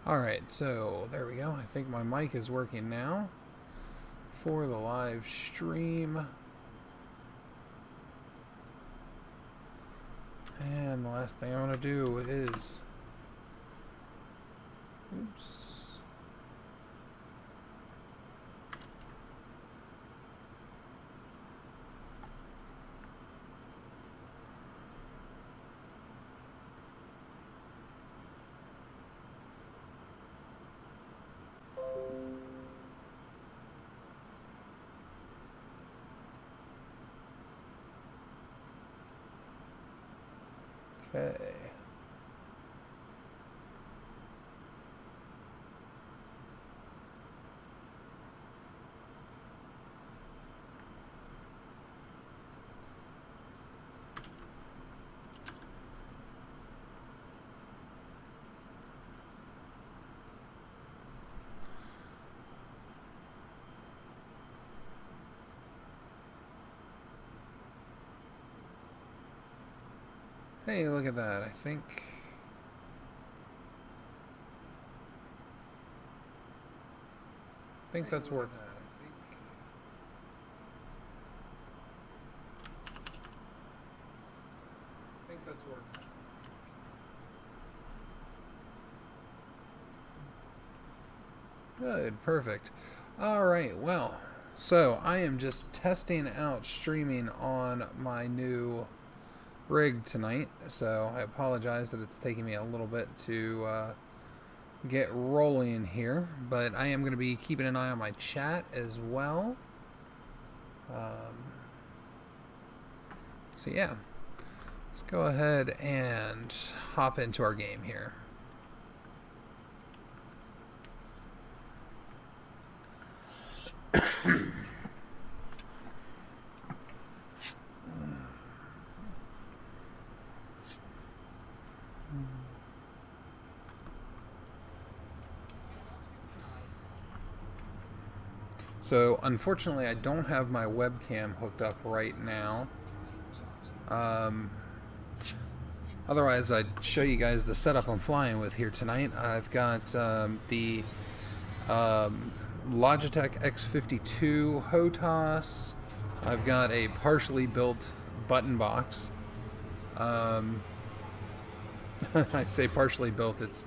Alright, so there we go. I think my mic is working now for the live stream. And the last thing I want to do is... Oops. Okay. Hey, look at that. I think that's working. I think that's working. Good, perfect. All right, well, so I am just testing out streaming on my new rig tonight, so I apologize that it's taking me a little bit to get rolling here, but I am going to be keeping an eye on my chat as well. So yeah, let's go ahead and hop into our game here. So unfortunately I don't have my webcam hooked up right now. Otherwise I'd show you guys the setup I'm flying with here tonight. I've got the Logitech X52 HOTAS. I've got a partially built button box. I say partially built, it's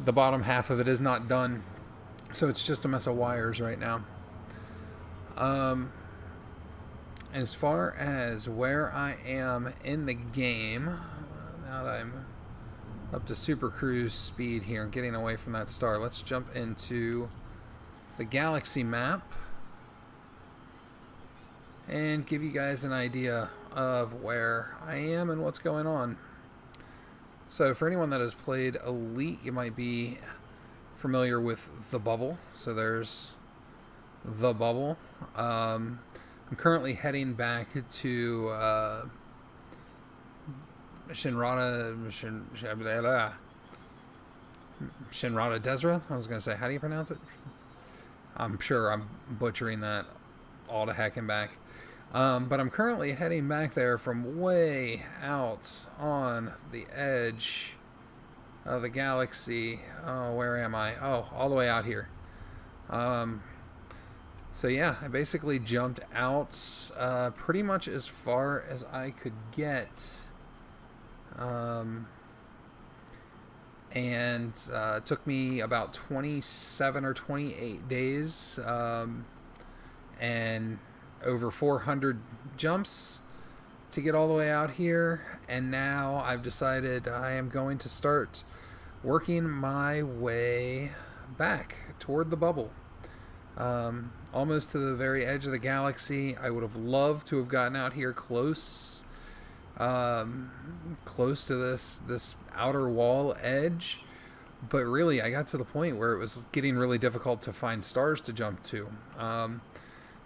the bottom half of it is not done, so it's just a mess of wires right now. As far as where I am in the game, now that I'm up to Super Cruise speed here, getting away from that star, let's jump into the Galaxy map and give you guys an idea of where I am and what's going on. So for anyone that has played Elite, you might be familiar with the bubble. So there's the bubble. I'm currently heading back to Shinrada Desra. I was going to say, how do you pronounce it? I'm sure I'm butchering that all to heck and back. But I'm currently heading back there from way out on the edge of the galaxy. Oh, where am I? Oh, all the way out here. So yeah, I basically jumped out pretty much as far as I could get. And it took me about 27 or 28 days and over 400 jumps to get all the way out here. And now I've decided I am going to start working my way back toward the bubble. Almost to the very edge of the galaxy. I would have loved to have gotten out here close to this outer wall edge, But really, I got to the point where it was getting really difficult to find stars to jump to.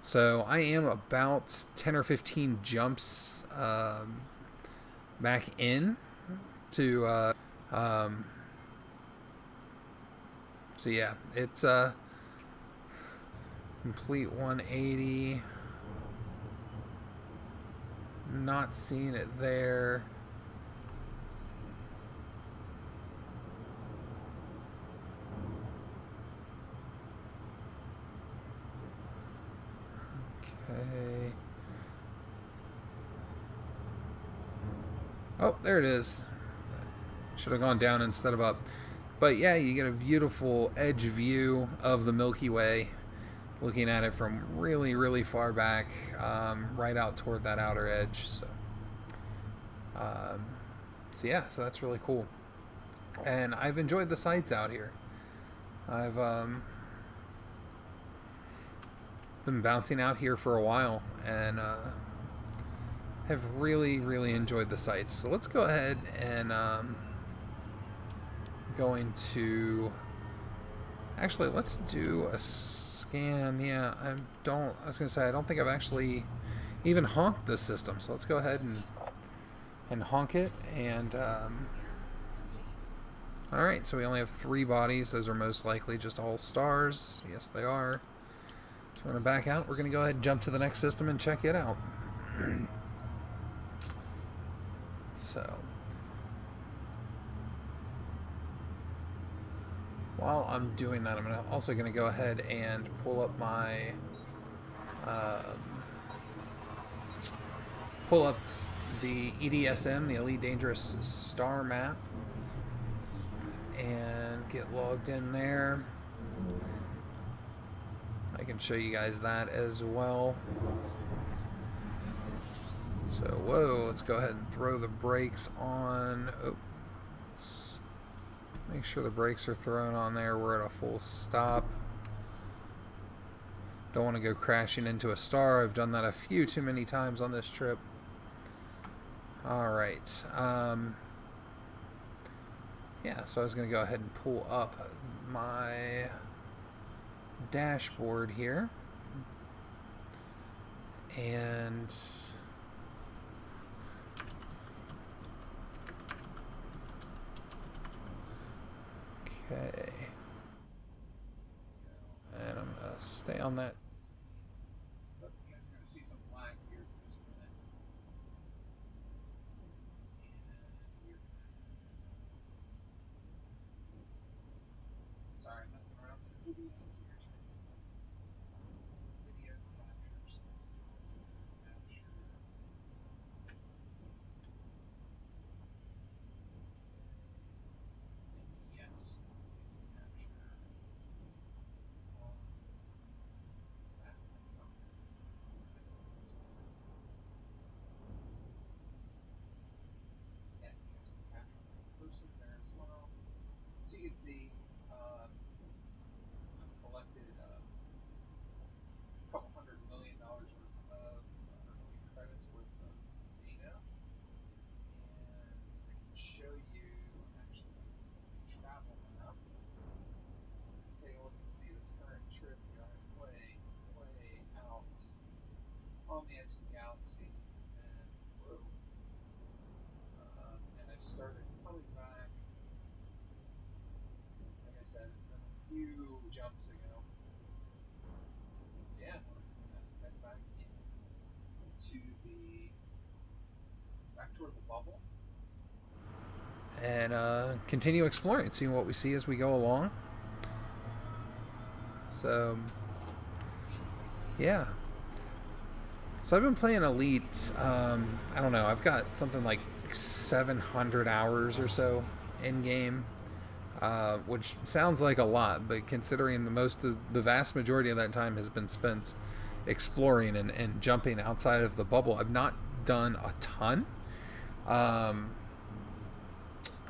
So I am about 10 or 15 jumps back in to. Um, so yeah, it's a complete 180. Not seeing it there. Okay. Oh, there it is. Should have gone down instead of up. But yeah, you get a beautiful edge view of the Milky Way, looking at it from really, really far back, right out toward that outer edge. Um, so yeah, so that's really cool. And I've enjoyed the sights out here. I've been bouncing out here for a while and have really, really enjoyed the sights. So let's go ahead and going to actually let's do a scan. Yeah, I was gonna say I don't think I've actually even honked this system. So let's go ahead and honk it. And all right, so we only have 3 bodies. Those are most likely just all stars. Yes, they are. So we're gonna back out. We're gonna go ahead and jump to the next system and check it out. So while I'm doing that, I'm also going to go ahead and pull up my pull up the EDSM, the Elite Dangerous Star map, and get logged in there. I can show you guys that as well. So, whoa, let's go ahead and throw the brakes on. Oh, let's make sure the brakes are thrown on there. We're at a full stop. Don't want to go crashing into a star. I've done that a few too many times on this trip. Alright. Yeah, so I was going to go ahead and pull up my dashboard here. And okay. And I'm going to stay on that. But you guys are going to see some lag here for just a minute. Sorry, messing around with the OBS here, trying to get some video capture. So let's do capture. Yes, capture. That one. Oh. Yeah, you guys can capture my cursor there as well. So you can see I've collected a couple $100 million worth of elite credits worth of data, and I can show you actually the travel map. Take a look and see this current trip here. I'm way, way out on the edge of the galaxy, and whoa, and I started coming back. Like I said, it's been a few jumps ago. Yeah, we're gonna head back into the back toward the bubble. And continue exploring, seeing what we see as we go along. So, yeah. So I've been playing Elite. I don't know. I've got something like 700 hours or so in game, which sounds like a lot, but considering the vast majority of that time has been spent exploring and jumping outside of the bubble, I've not done a ton.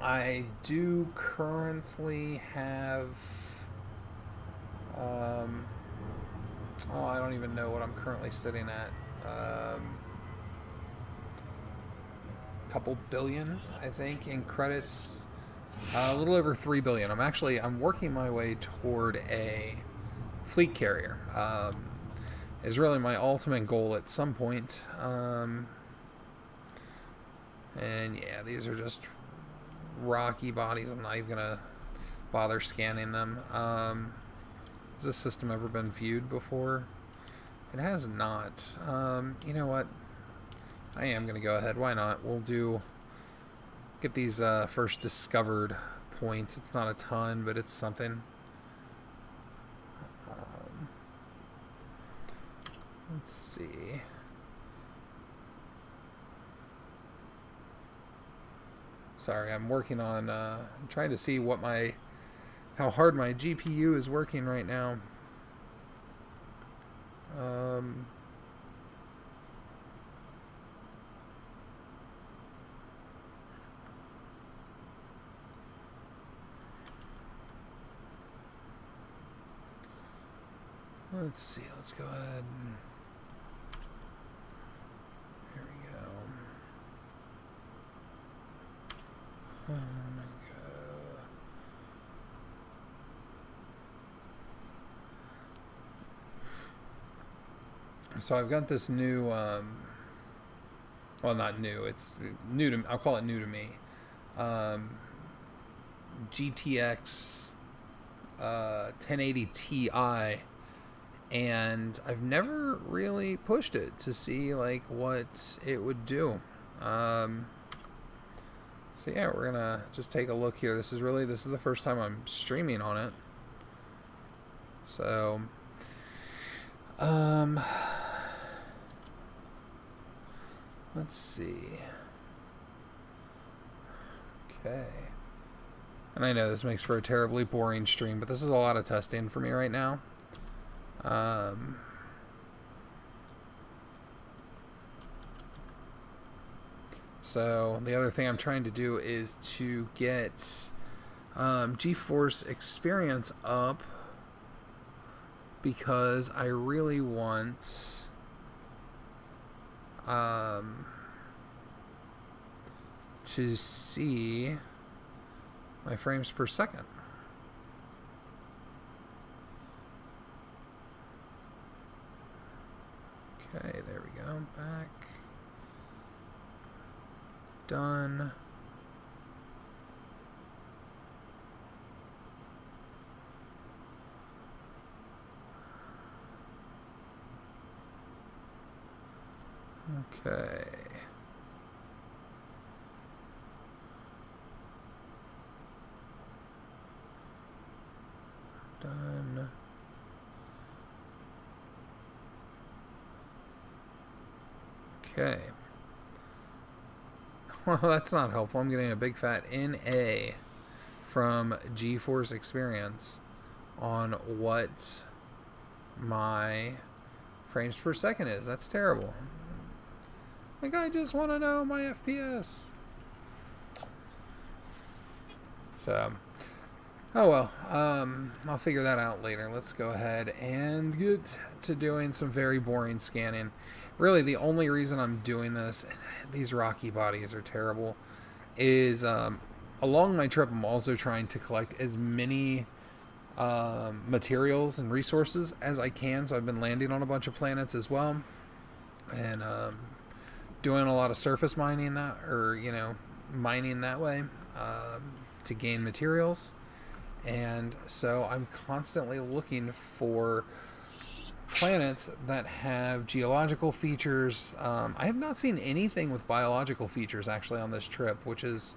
I do currently have. I don't even know what I'm currently sitting at. A couple billion, I think, in credits A little over 3 billion. I'm working my way toward a fleet carrier. Is really my ultimate goal at some point. And yeah, these are just rocky bodies. I'm not even gonna bother scanning them. Has this system ever been viewed before? It has not. You know what? I am gonna go ahead. Why not? We'll get these first discovered points. It's not a ton, but it's something. Let's see. Sorry, I'm working on. I'm trying to see how hard my GPU is working right now. Let's see. Let's go ahead. Here we go. Oh my god. So I've got this new, well, not new. It's new to. I'll call it new to me. GTX 1080 Ti, and I've never really pushed it to see like what it would do. So yeah, we're gonna just take a look here. This is the first time I'm streaming on it. So, let's see. Okay. And I know this makes for a terribly boring stream, but this is a lot of testing for me right now. So the other thing I'm trying to do is to get GeForce Experience up, because I really want to see my frames per second. Okay, there we go. Back. Done. Okay. Done. Okay. Well, that's not helpful. I'm getting a big fat NA from GeForce Experience on what my frames per second is. That's terrible. Like, I just want to know my FPS. So, oh well. I'll figure that out later. Let's go ahead and get to doing some very boring scanning. Really, the only reason I'm doing this, and these rocky bodies are terrible, is along my trip I'm also trying to collect as many materials and resources as I can. So I've been landing on a bunch of planets as well, and doing a lot of surface mining mining that way to gain materials. And so I'm constantly looking for planets that have geological features. I have not seen anything with biological features actually on this trip, which is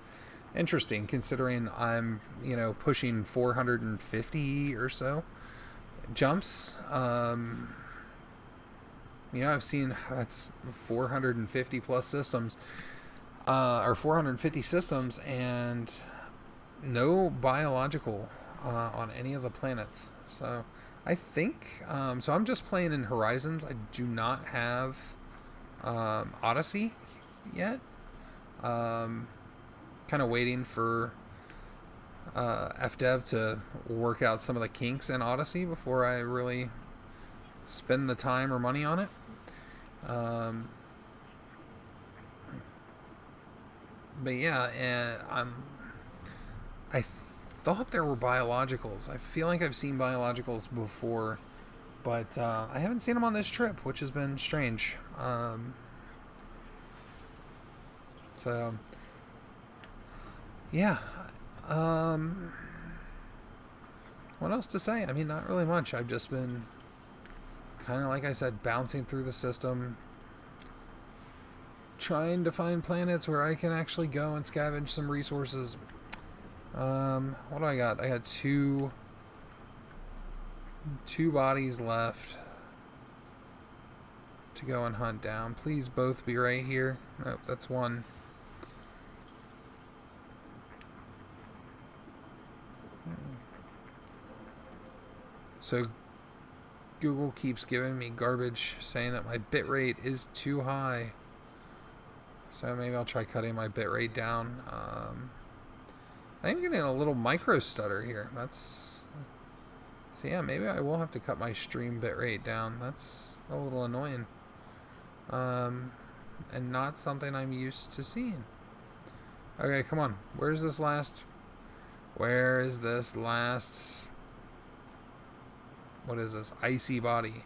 interesting considering I'm, pushing 450 or so jumps. I've seen that's 450 plus systems, or 450 systems, and no biological on any of the planets. So I think, so I'm just playing in Horizons. I do not have Odyssey yet. Kind of waiting for FDev to work out some of the kinks in Odyssey before I really spend the time or money on it. But yeah, I thought there were biologicals. I feel like I've seen biologicals before, but I haven't seen them on this trip, which has been strange. So, yeah. Um, what else to say? I mean, not really much. I've just been kind of, like I said, bouncing through the system, trying to find planets where I can actually go and scavenge some resources. What do I got? I got two bodies left to go and hunt down. Please both be right here. Nope, that's one. So Google keeps giving me garbage, saying that my bitrate is too high. So maybe I'll try cutting my bitrate down. I'm getting a little micro stutter here. So yeah, maybe I will have to cut my stream bitrate down. That's a little annoying. And not something I'm used to seeing. Okay, come on. Where is this last? What is this? Icy body.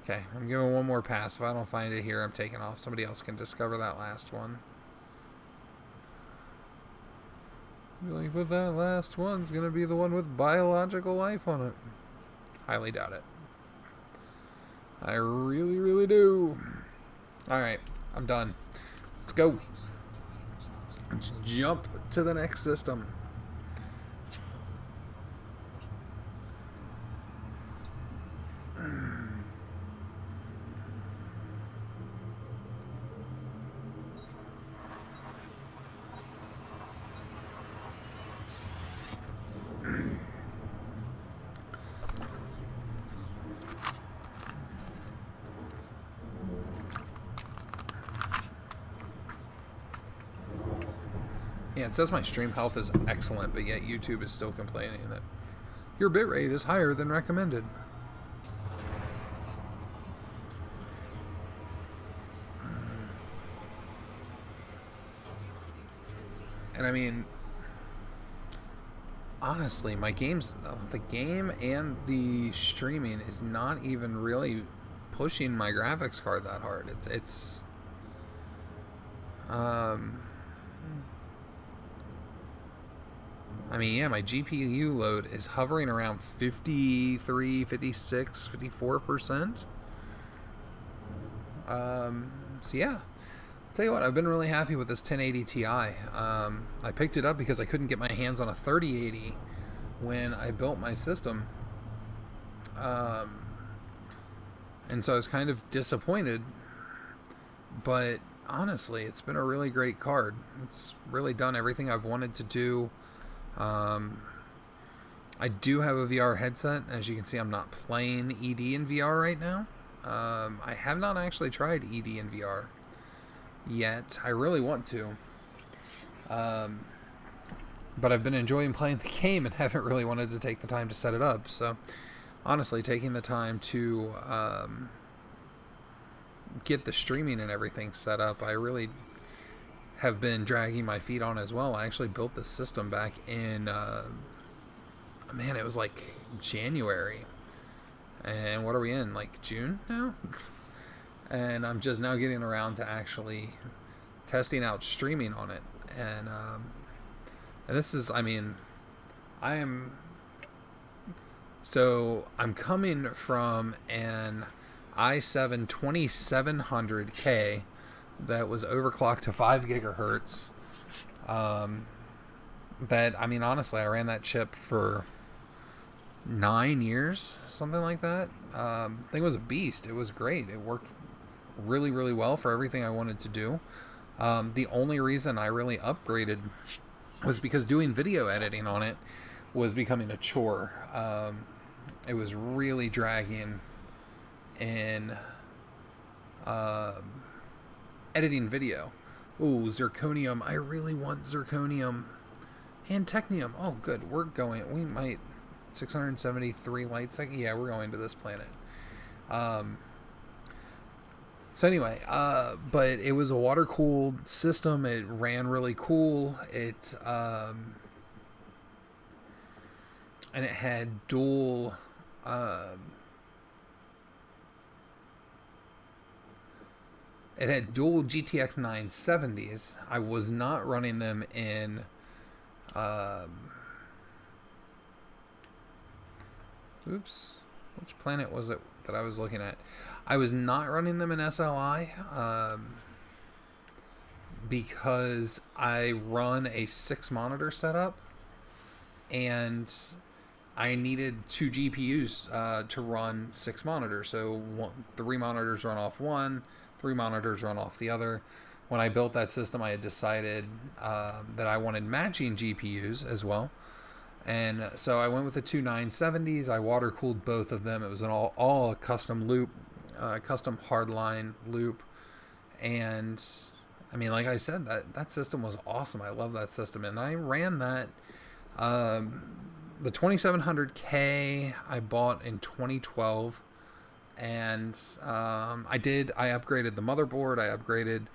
Okay, I'm giving one more pass. If I don't find it here, I'm taking off. Somebody else can discover that last one. Like, but that last one's gonna be the one with biological life on it. Highly doubt it. I really, really do. Alright, I'm done. Let's go. Let's jump to the next system. Yeah, it says my stream health is excellent, but yet YouTube is still complaining that your bitrate is higher than recommended. And I mean, honestly, the game and the streaming is not even really pushing my graphics card that hard. I mean, yeah, my GPU load is hovering around 53, 56, 54%. So yeah, I'll tell you what, I've been really happy with this 1080 Ti. I picked it up because I couldn't get my hands on a 3080 when I built my system. And so I was kind of disappointed, but honestly, it's been a really great card. It's really done everything I've wanted to do. I do have a VR headset. As you can see, I'm not playing ED in VR right now. I have not actually tried ED in VR yet. I really want to. But I've been enjoying playing the game and haven't really wanted to take the time to set it up. So, honestly, taking the time to get the streaming and everything set up, I really have been dragging my feet on as well. I actually built this system back in, it was like January. And what are we in? Like June now? And I'm just now getting around to actually testing out streaming on it. And this is, I'm coming from an i7 2700K that was overclocked to 5 gigahertz. Honestly, I ran that chip for 9 years, something like that. Thing was a beast. It was great. It worked really, really well for everything I wanted to do. The only reason I really upgraded was because doing video editing on it was becoming a chore. It was really dragging in editing video. Ooh, zirconium. I really want zirconium. And technium. Oh, good. We're going. We might... 673 light seconds. Yeah, we're going to this planet. So anyway, but it was a water-cooled system. It ran really cool. and it had dual. Um, it had dual GTX 970s. I was not running them in. Um, oops, which planet was it that I was looking at? I was not running them in SLI. Because I run a 6 monitor setup, and I needed 2 GPUs to run 6 monitors. So 3 monitors run off one, 3 monitors run off the other. When I built that system, I had decided that I wanted matching GPUs as well. And so I went with the two 970s. I water cooled both of them. It was an all custom loop, custom hardline loop. And I mean, like I said, that system was awesome. I love that system. And I ran that. The 2700K I bought in 2012. And I upgraded the motherboard. I upgraded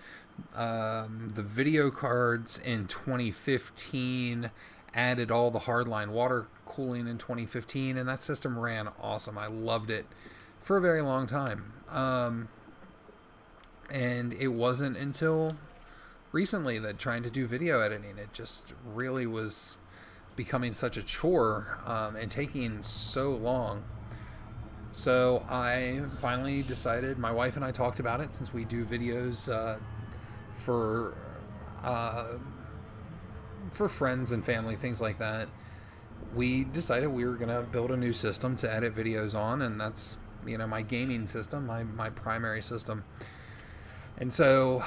the video cards in 2015. Added all the hardline water cooling in 2015. And that system ran awesome. I loved it for a very long time. And it wasn't until recently that trying to do video editing, it just really was becoming such a chore and taking so long. So I finally decided, my wife and I talked about it, since we do videos for friends and family, things like that. We decided we were going to build a new system to edit videos on, and that's, my gaming system, my primary system. And so,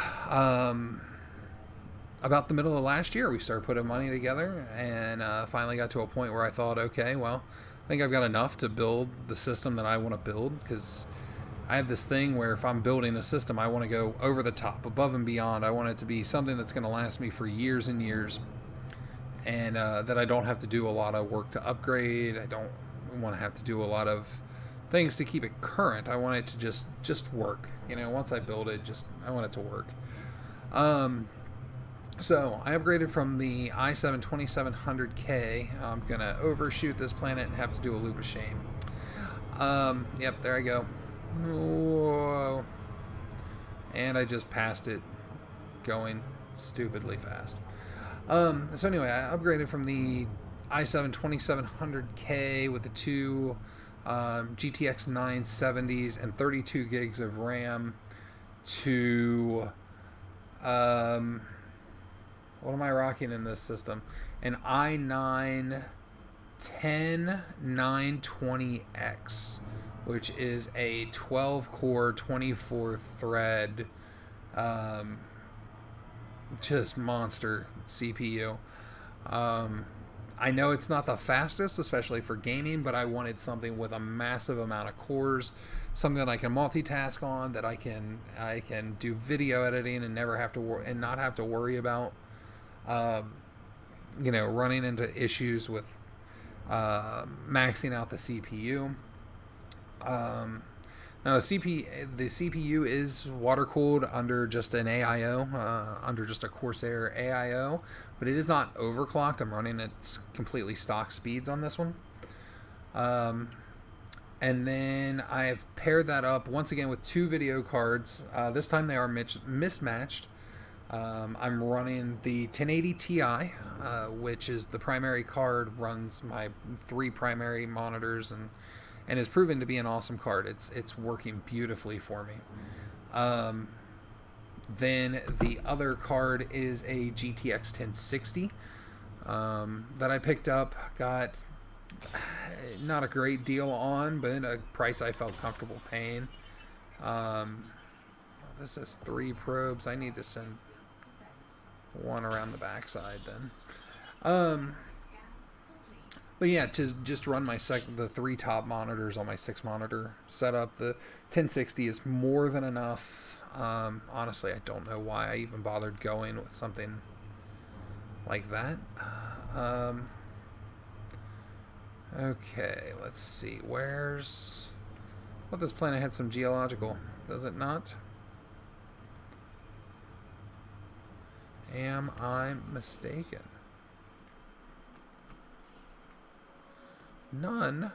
about the middle of last year, we started putting money together, and finally got to a point where I thought, okay, well, I think I've got enough to build the system that I want to build, because I have this thing where if I'm building a system, I want to go over the top, above and beyond. I want it to be something that's going to last me for years and years, and that I don't have to do a lot of work to upgrade. I don't want to have to do a lot of things to keep it current. I want it to just work. Once I build it, I want it to work. So I upgraded from the i7 2700K. I'm gonna overshoot this planet and have to do a loop of shame. Yep, there I go. Whoa. And I just passed it, going stupidly fast. So anyway, I upgraded from the i7 2700K with the two GTX 970s and 32 gigs of RAM to what am I rocking in this system? An i9 10920X, which is a 12-core, 24-thread, just monster CPU. I know it's not the fastest, especially for gaming, but I wanted something with a massive amount of cores, something that I can multitask on, that I can do video editing and not have to worry about, running into issues with maxing out the CPU. Now the CPU is water cooled under just an AIO, under just a Corsair AIO, but it is not overclocked. I'm running at completely stock speeds on this one. And then I've paired that up once again with two video cards. This time they are mismatched. I'm running the 1080 Ti, which is the primary card, runs my 3 primary monitors, and has proven to be an awesome card. It's working beautifully for me. Then the other card is a GTX 1060 that I picked up. Got not a great deal on, but a price I felt comfortable paying. This is 3 probes. I need to send one around the backside then. But yeah, to just run the 3 top monitors on my 6-monitor setup, the 1060 is more than enough. Honestly, I don't know why I even bothered going with something like that. Okay, let's see. This planet had some geological, does it not? Am I mistaken? None.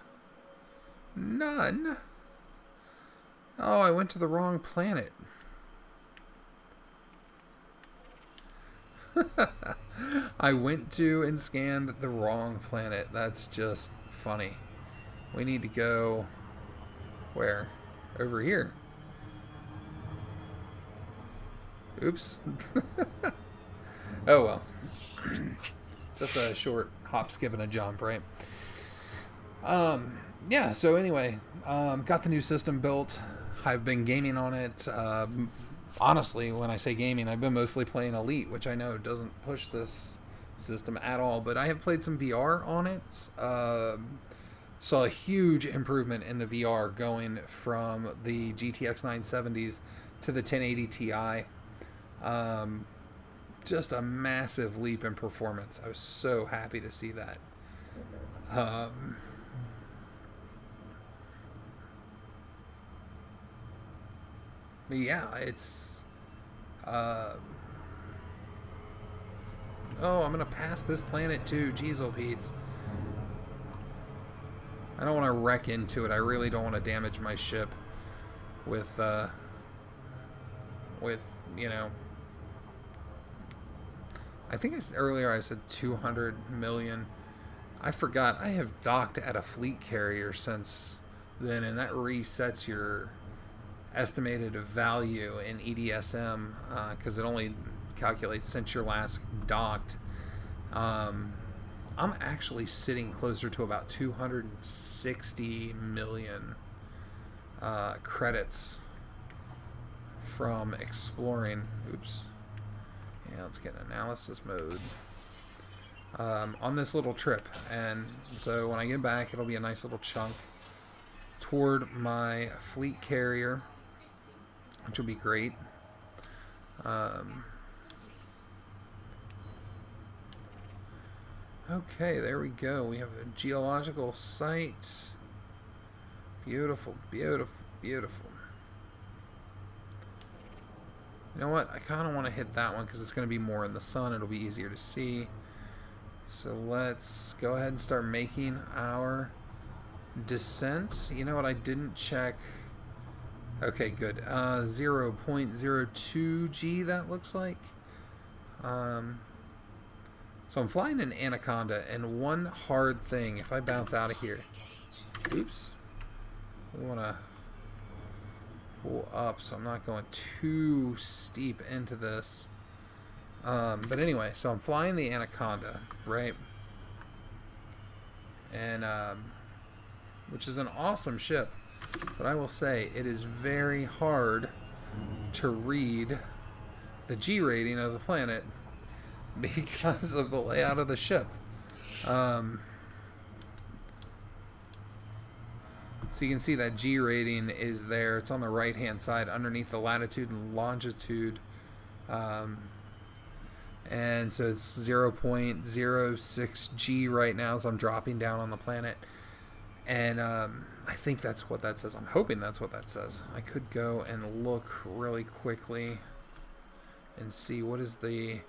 None. Oh, I went to the wrong planet. I went to and scanned the wrong planet. That's just funny. We need to go... Where? Over here. Oops. Oh well. Just a short hop, skip, and a jump, right? Yeah, so anyway, got the new system built. I've been gaming on it. Honestly, when I say gaming, I've been mostly playing Elite, which I know doesn't push this system at all, but I have played some VR on it. Saw a huge improvement in the VR going from the GTX 970s to the 1080 Ti. Just a massive leap in performance. I was so happy to see that. But yeah, it's... oh, I'm going to pass this planet too. Jeez, oh Pete's. I don't want to wreck into it. I really don't want to damage my ship with, you know... I think earlier I said 200 million. I forgot. I have docked at a fleet carrier since then, and that resets your estimated value in EDSM because it only calculates since you're last docked. I'm actually sitting closer to about 260 million credits from exploring. Oops. Yeah, let's get analysis mode on this little trip, and so when I get back, it'll be a nice little chunk toward my fleet carrier, which will be great. Okay, there we go. We have a geological site. Beautiful, beautiful, beautiful. You know what? I kind of want to hit that one because it's going to be more in the sun. It'll be easier to see. So let's go ahead and start making our descent. You know what? I didn't check. Okay, good. 0.02 G, that looks like. So I'm flying an Anaconda, and one hard thing, if I bounce out of here... Oops. We want to pull up so I'm not going too steep into this. But anyway, so I'm flying the Anaconda, right? And which is an awesome ship, but I will say it is very hard to read the G rating of the planet because of the layout of the ship. So you can see that G rating is there. It's on the right hand side underneath the latitude and longitude. And so it's 0.06 G right now, so I'm dropping down on the planet. And I think that's what that says. I'm hoping that's what that says. I could go and look really quickly and see what is the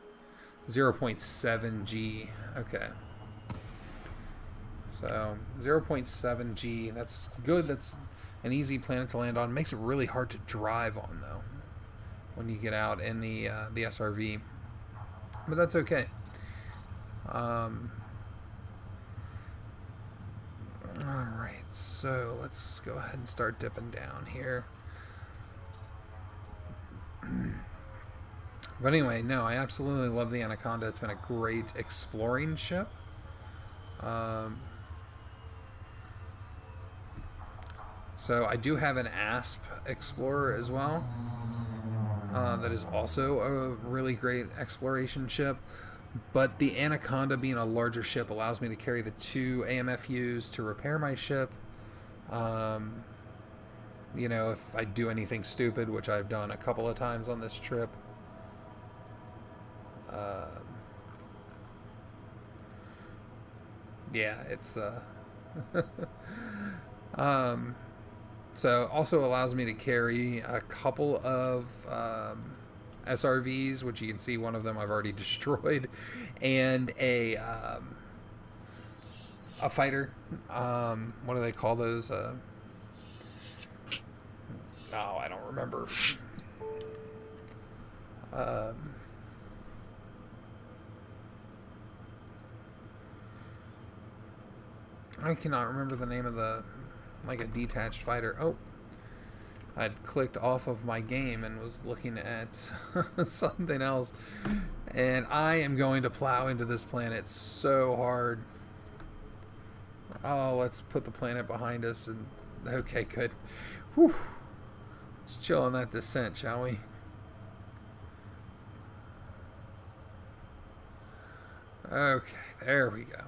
0.7 G. Okay. So 0.7 G, that's good. That's an easy planet to land on. It makes it really hard to drive on, though, when you get out in the SRV. But that's okay. Alright, so let's go ahead and start dipping down here. But anyway, no, I absolutely love the Anaconda. It's been a great exploring ship. So I do have an ASP Explorer as well. That is also a really great exploration ship. But the Anaconda, being a larger ship, allows me to carry the 2 AMFUs to repair my ship. You know, if I do anything stupid, which I've done a couple of times on this trip. Yeah, it's... So also allows me to carry a couple of SRVs, which you can see one of them I've already destroyed, and a a fighter. What do they call those? Oh, I don't remember. Um, I cannot remember the name of the, like, a detached fighter. Oh, I'd clicked off of my game and was looking at something else. And I am going to plow into this planet so hard. Oh, let's put the planet behind us. And okay, good. Whew. Let's chill on that descent, shall we? Okay, there we go.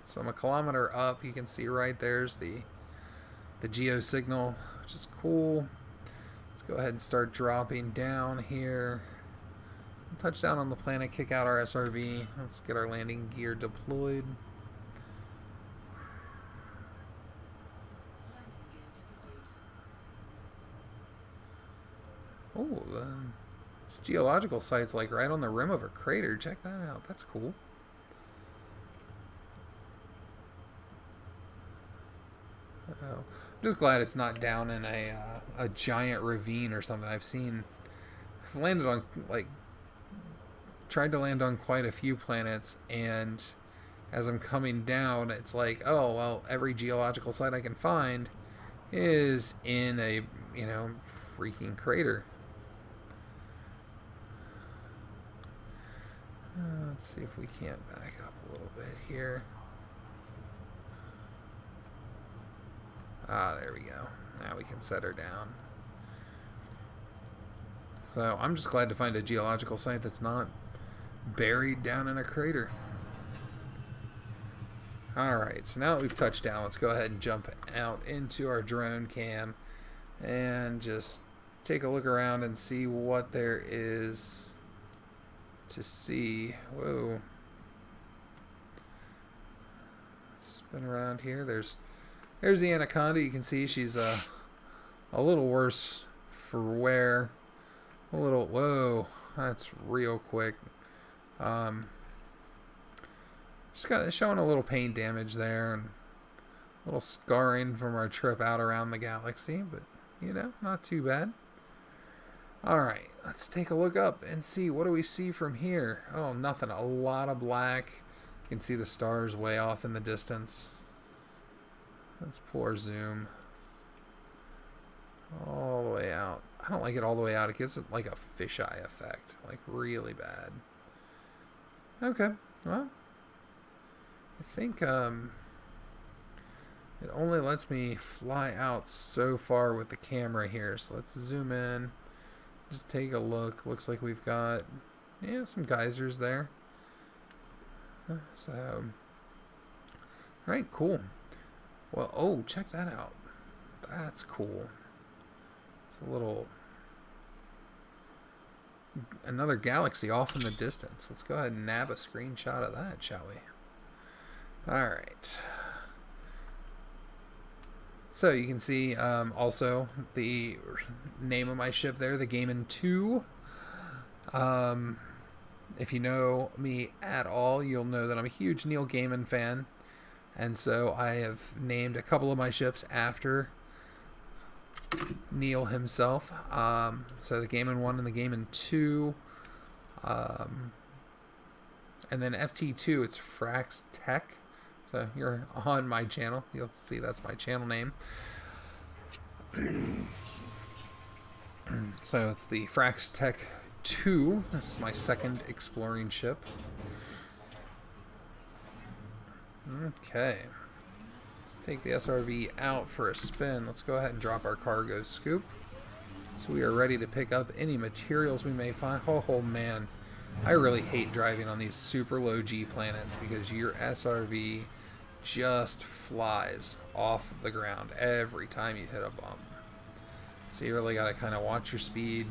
So I'm a kilometer up. You can see right there's the geo signal, which is cool. Let's go ahead and start dropping down here. Touch down on the planet, kick out our SRV. Let's get our landing gear deployed. Oh, this geological site's like right on the rim of a crater. Check that out. That's cool. Oh, I'm just glad it's not down in a giant ravine or something. I've landed on, like, tried to land on quite a few planets, and as I'm coming down, it's like, oh, well, every geological site I can find is in a, freaking crater. Let's see if we can't back up a little bit here. Ah, there we go. Now we can set her down. So I'm just glad to find a geological site that's not buried down in a crater. Alright, so now that we've touched down, let's go ahead and jump out into our drone cam and just take a look around and see what there is to see. Whoa. Spin around here. There's the anaconda. You can see she's a little worse for wear. A little, whoa, that's real quick. Just got showing a little paint damage there and a little scarring from our trip out around the galaxy, but not too bad. Alright, let's take a look up and see. What do we see from here? Oh, nothing. A lot of black. You can see the stars way off in the distance. Let's pull our zoom all the way out. I don't like it all the way out. It gives it like a fisheye effect. Like really bad. Okay, well, I think it only lets me fly out so far with the camera here. So let's zoom in. Just take a look. Looks like we've got, some geysers there. So, alright, cool. Well, oh, check that out. That's cool. It's a little, another galaxy off in the distance. Let's go ahead and nab a screenshot of that, shall we? Alright. So you can see also the name of my ship there, the Gaiman 2. If you know me at all, you'll know that I'm a huge Neil Gaiman fan. And so I have named a couple of my ships after Neil himself. So the Gaiman 1 and the Gaiman 2. And then FT2, it's Frax Tech. So you're on my channel. You'll see that's my channel name. So it's the Frax Tech 2. This is my second exploring ship. Okay. Let's take the SRV out for a spin. Let's go ahead and drop our cargo scoop. So we are ready to pick up any materials we may find. Oh man. I really hate driving on these super low G planets because your SRV just flies off the ground every time you hit a bump. So you really got to kind of watch your speed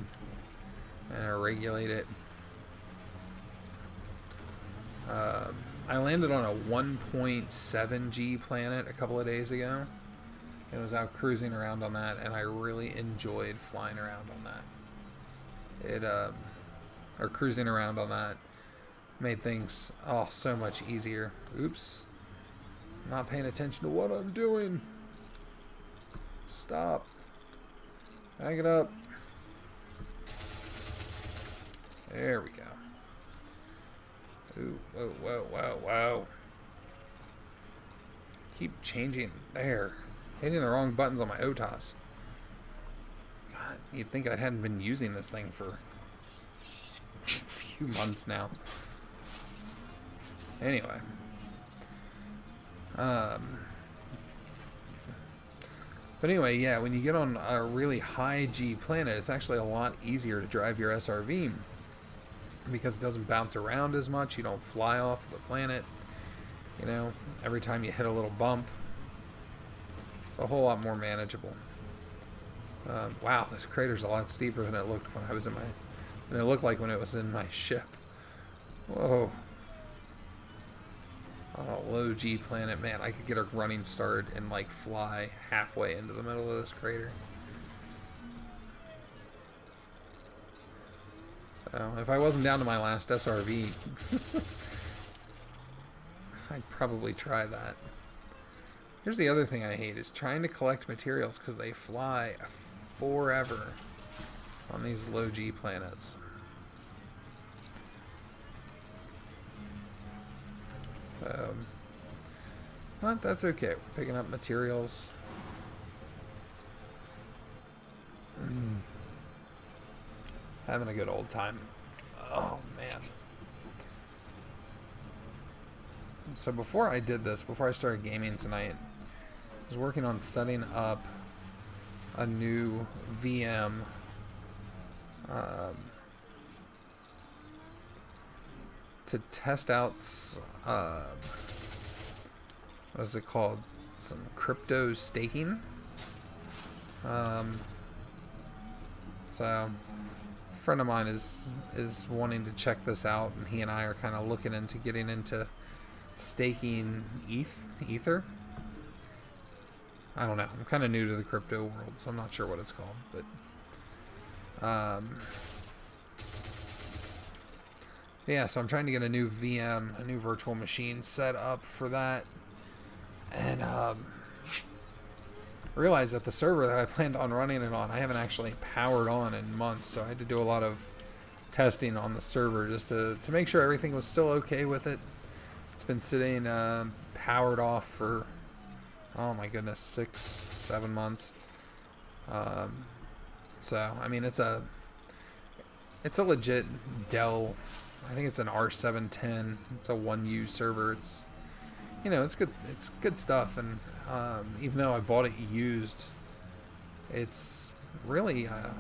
and regulate it. I landed on a 1.7 G planet a couple of days ago. And was out cruising around on that, and I really enjoyed flying around on that. Or cruising around on that made things so much easier. Oops. I'm not paying attention to what I'm doing. Stop. Back it up. There we go. Ooh, whoa, whoa, whoa, whoa. Keep changing. There. Hitting the wrong buttons on my OTAS. God, you'd think I hadn't been using this thing for a few months now. Anyway. But anyway, yeah, when you get on a really high G planet, it's actually a lot easier to drive your SRV because it doesn't bounce around as much. You don't fly off the planet, you know, every time you hit a little bump. It's a whole lot more manageable. Wow, this crater's a lot steeper than it looked when I was in my, than it looked like when it was in my ship. Whoa. Oh, low G planet, man, I could get a running start and like fly halfway into the middle of this crater. So if I wasn't down to my last SRV, I'd probably try that. Here's the other thing I hate is trying to collect materials because they fly forever on these low G planets. But that's okay. We're picking up materials. Having a good old time. Oh, man. So before I did this, before I started gaming tonight, I was working on setting up a new VM to test out what is it called? Some crypto staking. So a friend of mine is wanting to check this out, and he and I are kind of looking into getting into staking ether. I don't know. I'm kind of new to the crypto world, so I'm not sure what it's called, but yeah, so I'm trying to get a new VM, a new virtual machine set up for that. And realized that the server that I planned on running it on, I haven't actually powered on in months, so I had to do a lot of testing on the server just to make sure everything was still okay with it. It's been sitting powered off for, oh my goodness, 6-7 months. So I mean, it's a legit Dell. I think it's an R710. It's a 1U server. It's, you know, it's good. It's good stuff. And even though I bought it used, it's really, I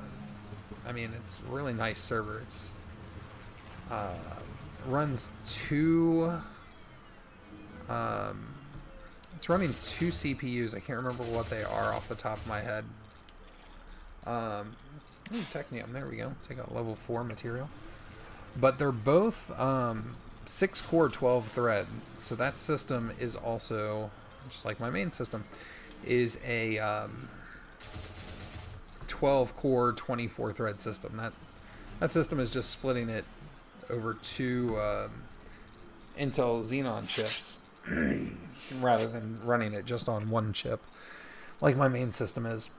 mean, it's a really nice server. It's runs it's running two CPUs. I can't remember what they are off the top of my head. Technium. There we go. Take out level 4 material. But they're both 6-core 12-thread. So that system is also, just like my main system, is a 12-core 24-thread system. That system is just splitting it over two Intel Xenon chips rather than running it just on one chip like my main system is.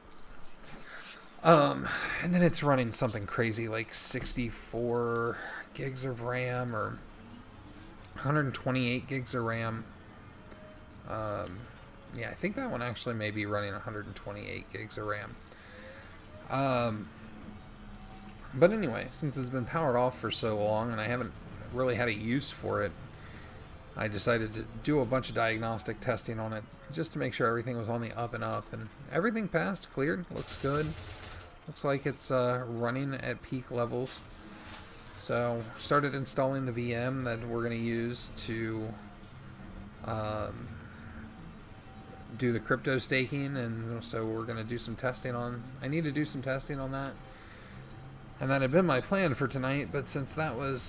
And then it's running something crazy like 64 gigs of RAM or 128 gigs of RAM. Yeah, I think that one actually may be running 128 gigs of RAM. But anyway, since it's been powered off for so long and I haven't really had a use for it, I decided to do a bunch of diagnostic testing on it just to make sure everything was on the up and up, and everything passed, cleared, looks good. Looks like it's running at peak levels. So started installing the VM that we're going to use to do the crypto staking, and so we're going to do some testing on, I need to do some testing on that. And that had been my plan for tonight, but since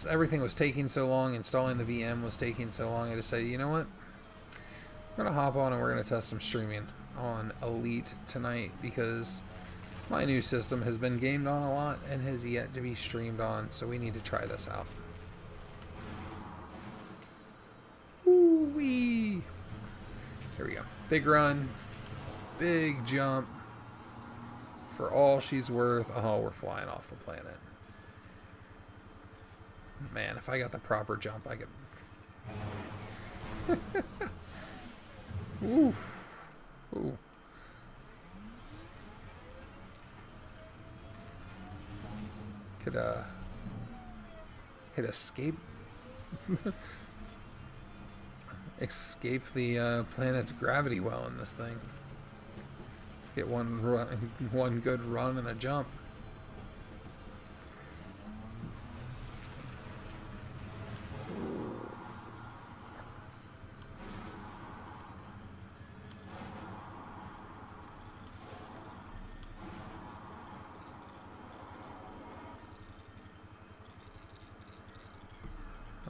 everything was taking so long, installing the VM was taking so long, I decided, you know what? We're going to hop on and we're going to test some streaming on Elite tonight, because my new system has been gamed on a lot and has yet to be streamed on, so we need to try this out. Ooh-wee. Big run, big jump. For all she's worth. Oh, we're flying off the planet. Man, if I got the proper jump, I could... Ooh. Ooh. Could, hit escape. Escape the planet's gravity well in this thing. Let's get one good run and a jump.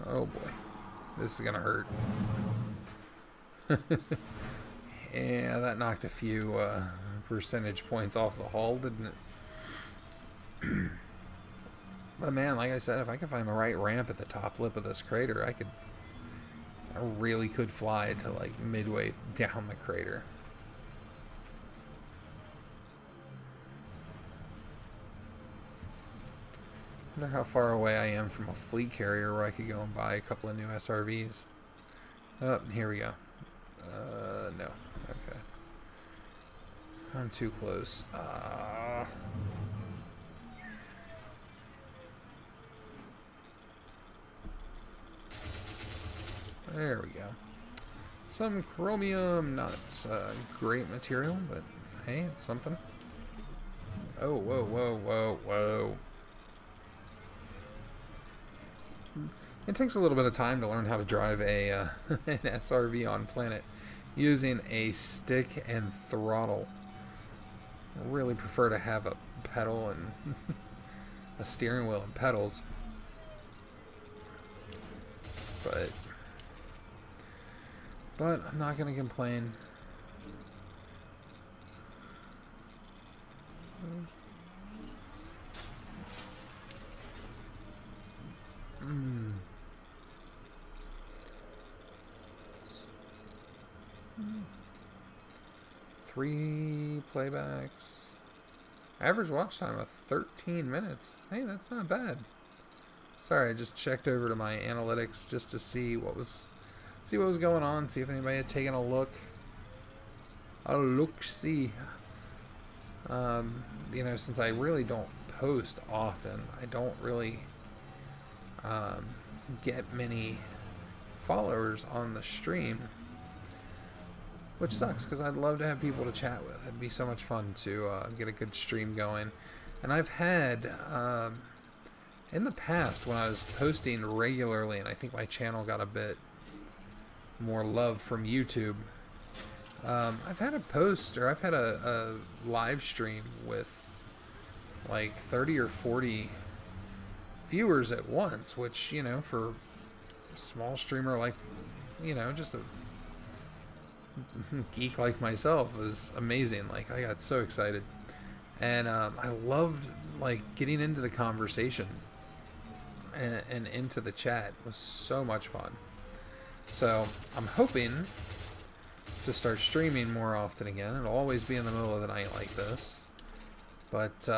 Oh boy, this is gonna hurt. Yeah, that knocked a few percentage points off the hull, didn't it? But man, like I said, if I could find the right ramp at the top lip of this crater, I really could fly to like midway down the crater. I wonder how far away I am from a fleet carrier where I could go and buy a couple of new SRVs. Oh, here we go. No. Okay. I'm too close. There we go. Some chromium, not great material, but hey, it's something. Oh, whoa, whoa, whoa, whoa. It takes a little bit of time to learn how to drive an SRV on planet using a stick and throttle. I really prefer to have a pedal and a steering wheel and pedals. But I'm not going to complain. Three playbacks. Average watch time of 13 minutes. Hey, that's not bad. Sorry, I just checked over to my analytics just to see what was going on, see if anybody had taken a look. See. You know, since I really don't post often, I don't really get many followers on the stream, which sucks because I'd love to have people to chat with. It'd be so much fun to get a good stream going. And I've had in the past when I was posting regularly, and I think my channel got a bit more love from YouTube, I've had a live stream with like 30 or 40 viewers at once, which, you know, for a small streamer like, you know, just a geek like myself, is amazing. Like, I got so excited, and I loved like getting into the conversation and into the chat. It was so much fun. So I'm hoping to start streaming more often again. It'll always be in the middle of the night like this. But,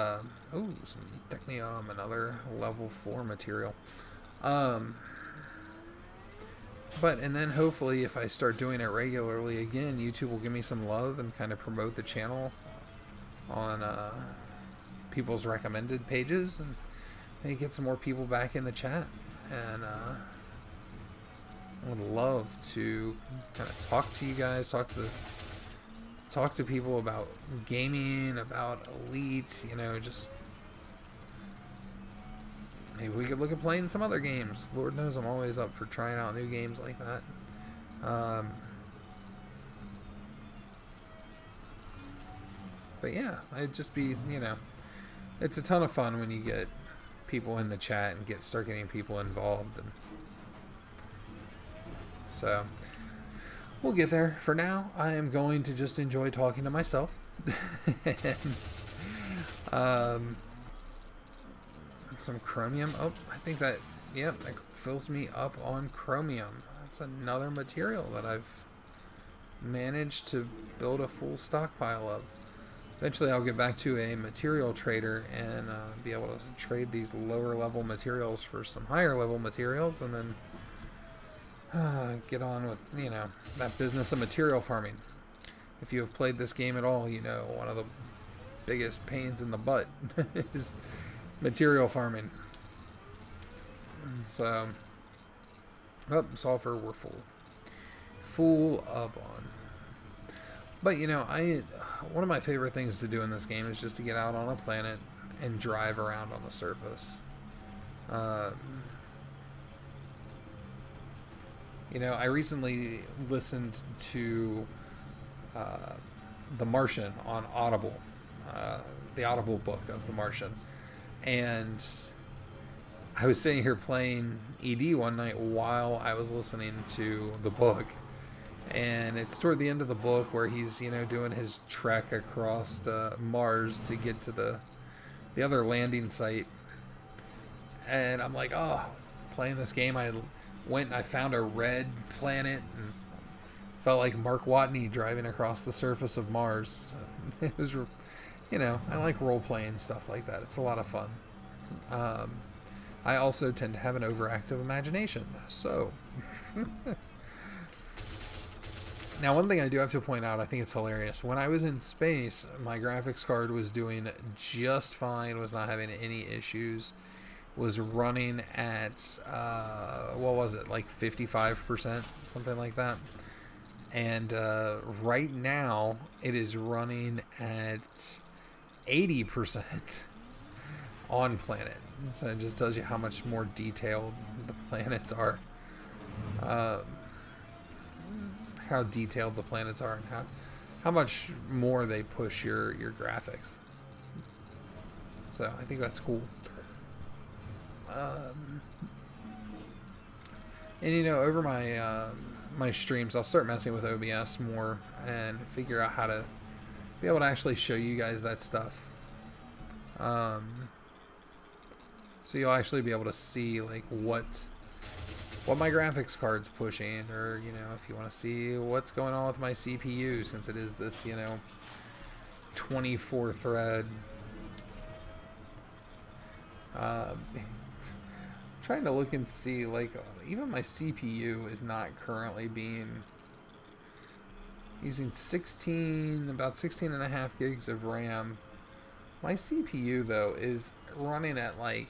ooh, some technium, another level 4 material. And then hopefully if I start doing it regularly again, YouTube will give me some love and kind of promote the channel on people's recommended pages, and maybe get some more people back in the chat. And I would love to kind of talk to you guys, talk to people about gaming, about Elite, you know, just maybe we could look at playing some other games. Lord knows I'm always up for trying out new games like that. But yeah, it'd just be, you know, it's a ton of fun when you get people in the chat and start getting people involved. And so we'll get there. For now, I am going to just enjoy talking to myself. And, some chromium. Oh, I think that, yep, that fills me up on chromium. That's another material that I've managed to build a full stockpile of. Eventually, I'll get back to a material trader and be able to trade these lower level materials for some higher level materials, and then get on with, that business of material farming. If you have played this game at all, one of the biggest pains in the butt is material farming. So, sulfur, we're full up on. But one of my favorite things to do in this game is just to get out on a planet and drive around on the surface. I recently listened to The Martian on Audible, the Audible book of The Martian, and I was sitting here playing ED one night while I was listening to the book. And it's toward the end of the book where he's, doing his trek across Mars to get to the other landing site. And I'm like, playing this game, I went and I found a red planet and felt like Mark Watney driving across the surface of Mars. It was, I like role-playing stuff like that. It's a lot of fun. I also tend to have an overactive imagination, so... Now, one thing I do have to point out, I think it's hilarious. When I was in space, my graphics card was doing just fine, was not having any issues, was running at, what was it, like 55%, something like that. And right now, it is running at 80% on planet. So it just tells you how much more detailed the planets are. How detailed the planets are and how much more they push your graphics. So I think that's cool. And over my streams, I'll start messing with OBS more and figure out how to be able to actually show you guys that stuff. So you'll actually be able to see like what my graphics card's pushing, or if you want to see what's going on with my CPU, since it is this 24 thread. Trying to look and see, like, even my CPU is not currently using about 16 and a half gigs of RAM. My CPU though is running at like,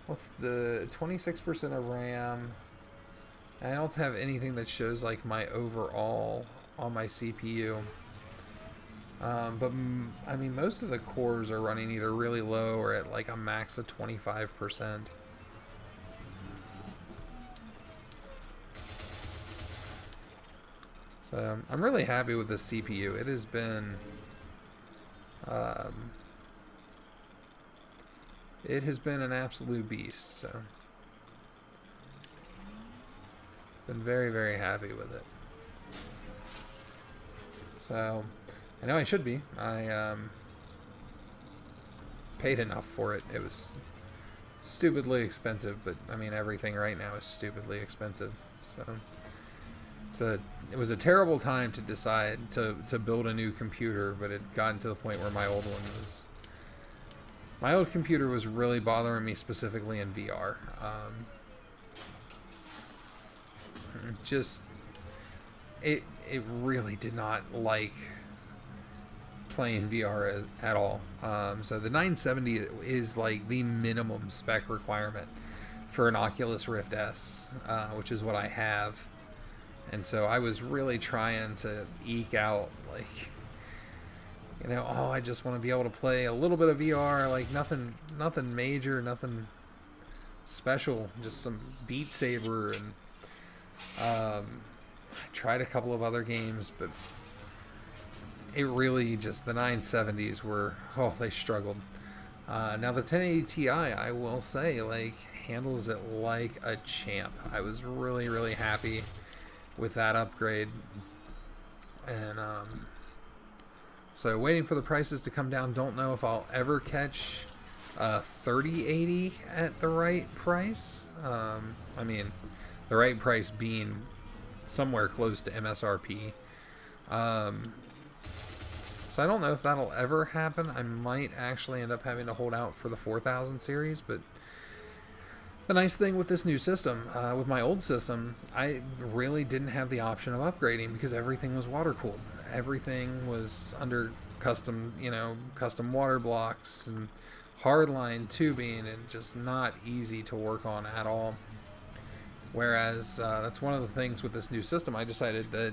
what's the 26% of RAM? I don't have anything that shows like my overall on my CPU. But I mean, most of the cores are running either really low or at like a max of 25%. So I'm really happy with this CPU. It has been an absolute beast. So been very, very happy with it. So I know I should be. I paid enough for it. It was stupidly expensive, but I mean, everything right now is stupidly expensive. So it was a terrible time to decide to build a new computer, but it gotten to the point where my old computer was really bothering me, specifically in VR. It really did not like playing VR at all. So the 970 is like the minimum spec requirement for an Oculus Rift S, which is what I have. And so I was really trying to eke out, like, I just want to be able to play a little bit of VR, like nothing major, nothing special, just some Beat Saber, and I tried a couple of other games, but it really just, the 970s were, they struggled. Now the 1080 Ti, I will say, like, handles it like a champ. I was really, really happy with that upgrade. And so waiting for the prices to come down. Don't know if I'll ever catch 3080 at the right price. I mean, the right price being somewhere close to MSRP. Um, so I don't know if that'll ever happen. I might actually end up having to hold out for the 4000 series, but the nice thing with this new system, with my old system, I really didn't have the option of upgrading because everything was water cooled. Everything was under custom, custom water blocks and hardline tubing, and just not easy to work on at all. Whereas that's one of the things with this new system. I decided that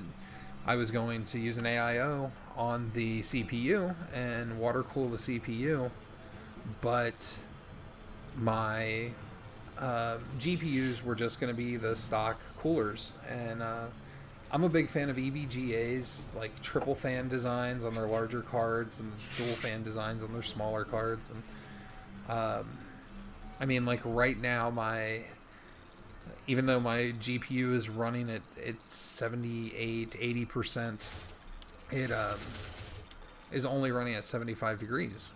I was going to use an AIO on the CPU and water cool the CPU, but my GPUs were just going to be the stock coolers. And I'm a big fan of EVGAs, like triple fan designs on their larger cards and dual fan designs on their smaller cards. And I mean, like right now, even though my GPU is running at 78-80%, it is only running at 75 degrees,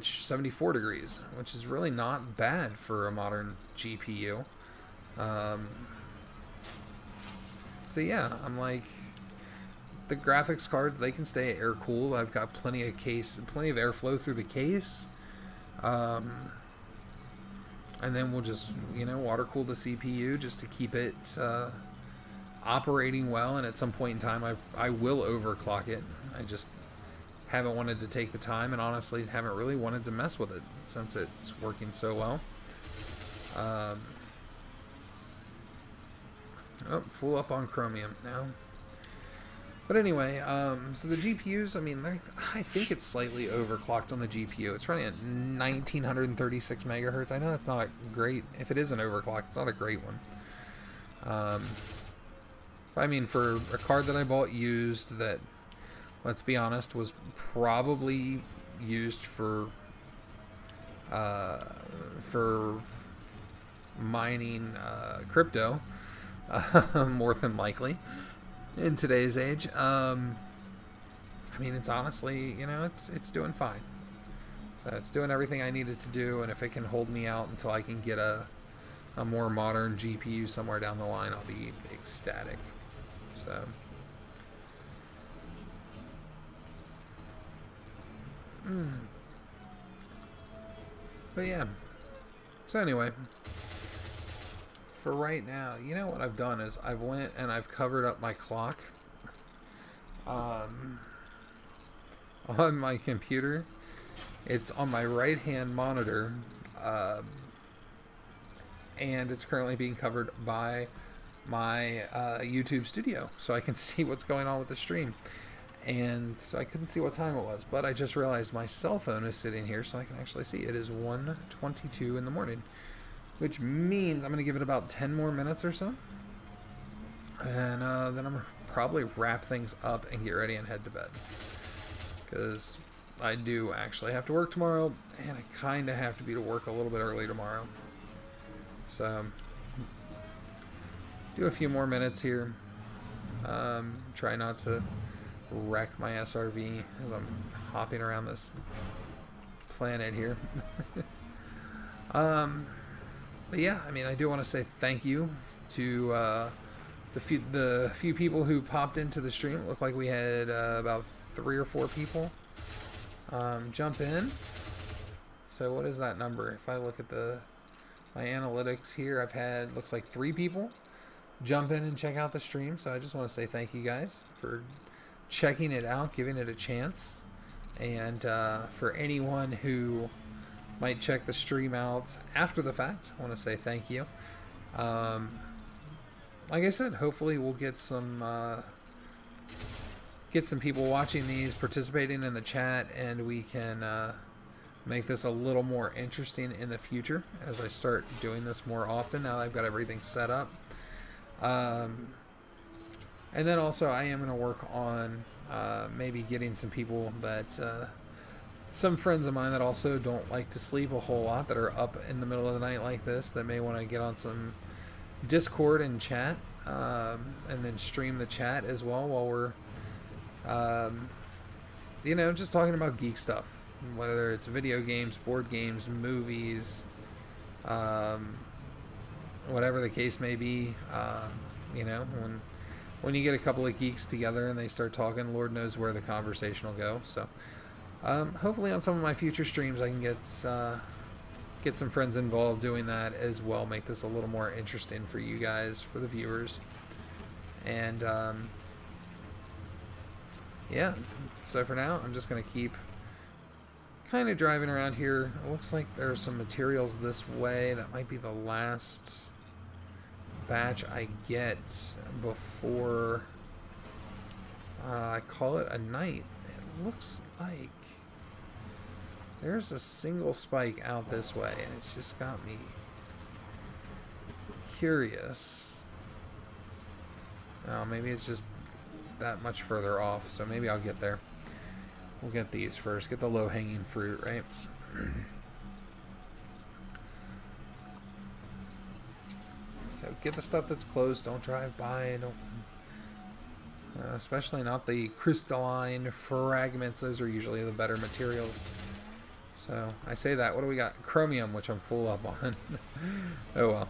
74 degrees, which is really not bad for a modern GPU. So yeah, I'm like, the graphics cards, they can stay air cooled. I've got plenty of airflow through the case. And then we'll just, water cool the CPU just to keep it operating well. And at some point in time, I will overclock it. I just haven't wanted to take the time, and honestly haven't really wanted to mess with it since it's working so well. Full up on chromium now. But anyway, so the GPUs, I mean, I think it's slightly overclocked on the GPU. It's running at 1936 megahertz. I know that's not great. If it is an overclock, it's not a great one. I mean, for a card that I bought used that, let's be honest, was probably used for mining crypto, more than likely, in today's age. I mean, it's honestly, it's doing fine. So it's doing everything I need it to do, and if it can hold me out until I can get a more modern GPU somewhere down the line, I'll be ecstatic. So but yeah. So anyway, for right now, what I've done is I've went and I've covered up my clock on my computer. It's on my right hand monitor, and it's currently being covered by my YouTube studio, so I can see what's going on with the stream. And so I couldn't see what time it was, but I just realized my cell phone is sitting here, so I can actually see it is 1:22 in the morning, which means I'm going to give it about 10 more minutes or so, and then I'm going to probably wrap things up and get ready and head to bed, because I do actually have to work tomorrow, and I kind of have to be to work a little bit early tomorrow. So do a few more minutes here. Try not to wreck my SRV as I'm hopping around this planet here. But yeah, I mean, I do want to say thank you to the few people who popped into the stream. It looked like we had about 3 or 4 people jump in. So what is that number? If I look at my analytics here, I've had, looks like 3 people jump in and check out the stream. So I just want to say thank you guys for checking it out, giving it a chance. And for anyone who might check the stream out after the fact, I want to say thank you. Like I said, hopefully we'll get some people watching these, participating in the chat, and we can make this a little more interesting in the future as I start doing this more often now that I've got everything set up. And then also I am going to work on maybe getting some people that some friends of mine that also don't like to sleep a whole lot, that are up in the middle of the night like this, that may want to get on some Discord and chat, and then stream the chat as well while we're just talking about geek stuff, whether it's video games, board games, movies, whatever the case may be. When when you get a couple of geeks together and they start talking, Lord knows where the conversation will go. So hopefully on some of my future streams I can get some friends involved doing that as well, make this a little more interesting for you guys, for the viewers. And yeah, so for now I'm just going to keep kind of driving around here. It looks like there's some materials this way. That might be the last batch I get before I call it a night. It looks like there's a single spike out this way, and it's just got me curious. Oh, maybe it's just that much further off, so maybe I'll get there. We'll get these first. Get the low-hanging fruit, right? So get the stuff that's close. Don't drive by. Don't, especially not the crystalline fragments. Those are usually the better materials. So I say that. What do we got? Chromium, which I'm full up on. Oh well.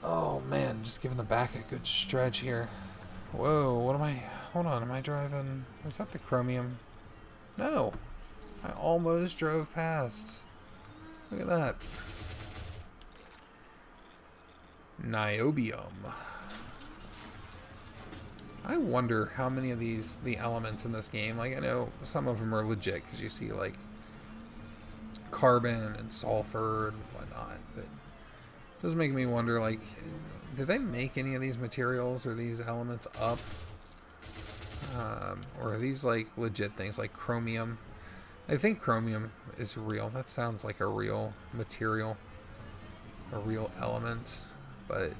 Oh man, just giving the back a good stretch here. Whoa, what am I? Hold on, am I driving? Is that the chromium? No. I almost drove past. Look at that. Niobium. I wonder how many of the elements in this game, like I know some of them are legit because you see like carbon and sulfur and whatnot, but it does make me wonder, like, did they make any of these materials or these elements up? Or are these like legit things like chromium? I think chromium is real. That sounds like a real material, a real element, but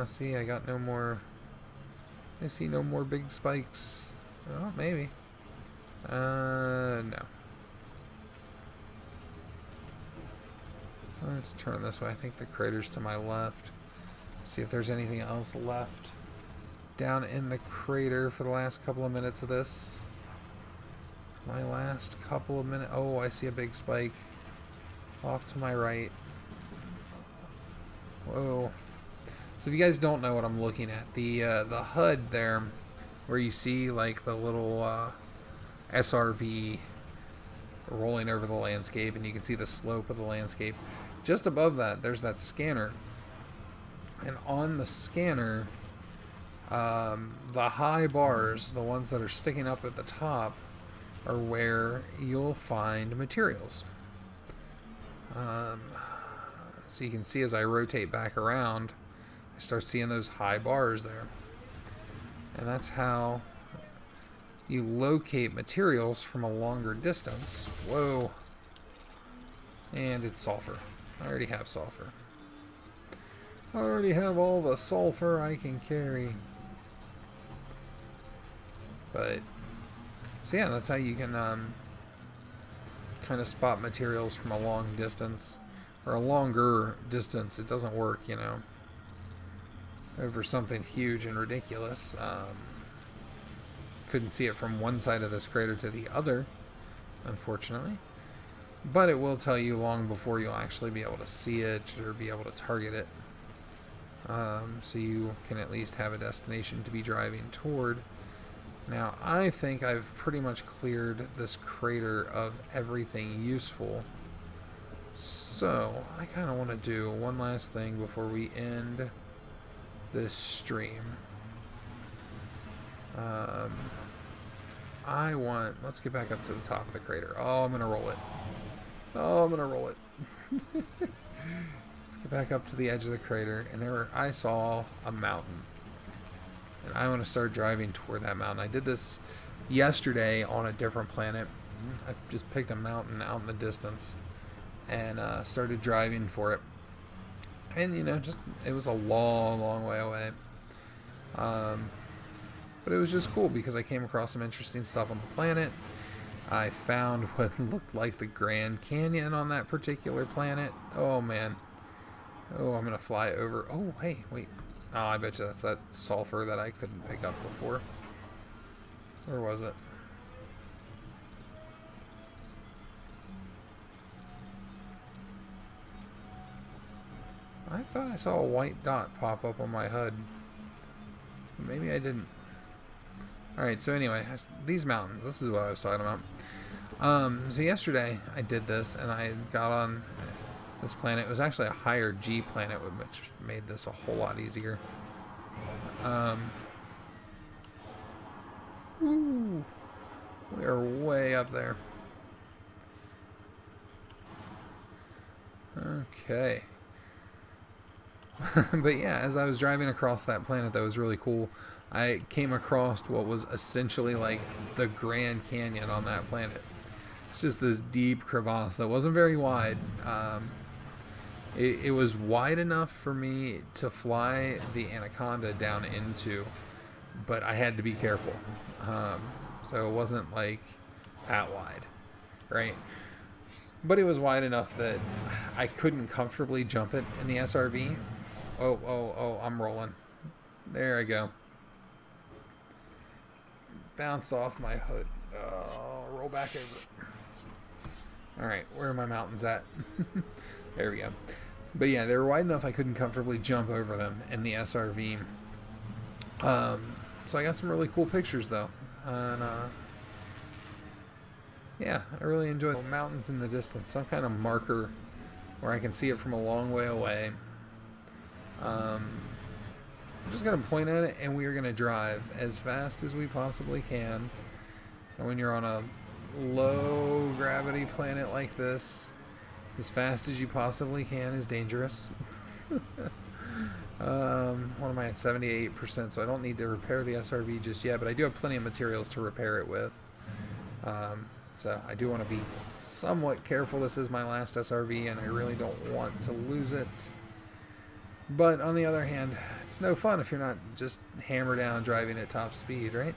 see, I got no more. I see no more big spikes. Oh, maybe. No. Let's turn this way. I think the crater's to my left. See if there's anything else left down in the crater for the last couple of minutes of this. My last couple of minutes. Oh, I see a big spike off to my right. Whoa. So if you guys don't know what I'm looking at, the HUD there, where you see like the little SRV rolling over the landscape, and you can see the slope of the landscape. Just above that, there's that scanner. And on the scanner, the high bars, the ones that are sticking up at the top, are where you'll find materials. So you can see as I rotate back around, I start seeing those high bars there. And that's how you locate materials from a longer distance. Whoa. And it's sulfur. I already have sulfur. I already have all the sulfur I can carry. But, so yeah, that's how you can kind of spot materials from a long distance. Or a longer distance. It doesn't work, you know, over something huge and ridiculous. Couldn't see it from one side of this crater to the other, unfortunately. But it will tell you long before you'll actually be able to see it or be able to target it. So you can at least have a destination to be driving toward. Now, I think I've pretty much cleared this crater of everything useful. So, I kind of want to do one last thing before we end this stream. Let's get back up to the top of the crater. Oh, I'm going to roll it. Oh, I'm going to roll it. Let's get back up to the edge of the crater. And I saw a mountain. And I want to start driving toward that mountain. I did this yesterday on a different planet. I just picked a mountain out in the distance and started driving for it. And, you know, it was a long, long way away. But it was just cool because I came across some interesting stuff on the planet. I found what looked like the Grand Canyon on that particular planet. Oh, man. Oh, I'm going to fly over. Oh, hey, wait. Oh, I bet you that's that sulfur that I couldn't pick up before. Where was it? I thought I saw a white dot pop up on my HUD. Maybe I didn't. Alright, so anyway, these mountains, this is what I was talking about. So yesterday I did this, and I got on this planet. It was actually a higher G planet, which made this a whole lot easier. Ooh, we are way up there. Okay. But yeah, as I was driving across that planet that was really cool, I came across what was essentially like the Grand Canyon on that planet. It's just this deep crevasse that wasn't very wide. It was wide enough for me to fly the Anaconda down into, but I had to be careful. So it wasn't like that wide, right? But it was wide enough that I couldn't comfortably jump it in the SRV. Oh, I'm rolling. There I go. Bounced off my hood. Oh, roll back over. Alright, where are my mountains at? There we go. But yeah, they were wide enough I couldn't comfortably jump over them in the SRV. So I got some really cool pictures though. And yeah, I really enjoyed the mountains in the distance. Some kind of marker where I can see it from a long way away. I'm just going to point at it, and we are going to drive as fast as we possibly can. And when you're on a low gravity planet like this, as fast as you possibly can is dangerous. What am I at? 78%, so I don't need to repair the SRV just yet, but I do have plenty of materials to repair it with. So I do want to be somewhat careful. This is my last SRV, and I really don't want to lose it. But on the other hand, it's no fun if you're not just hammer down driving at top speed, right?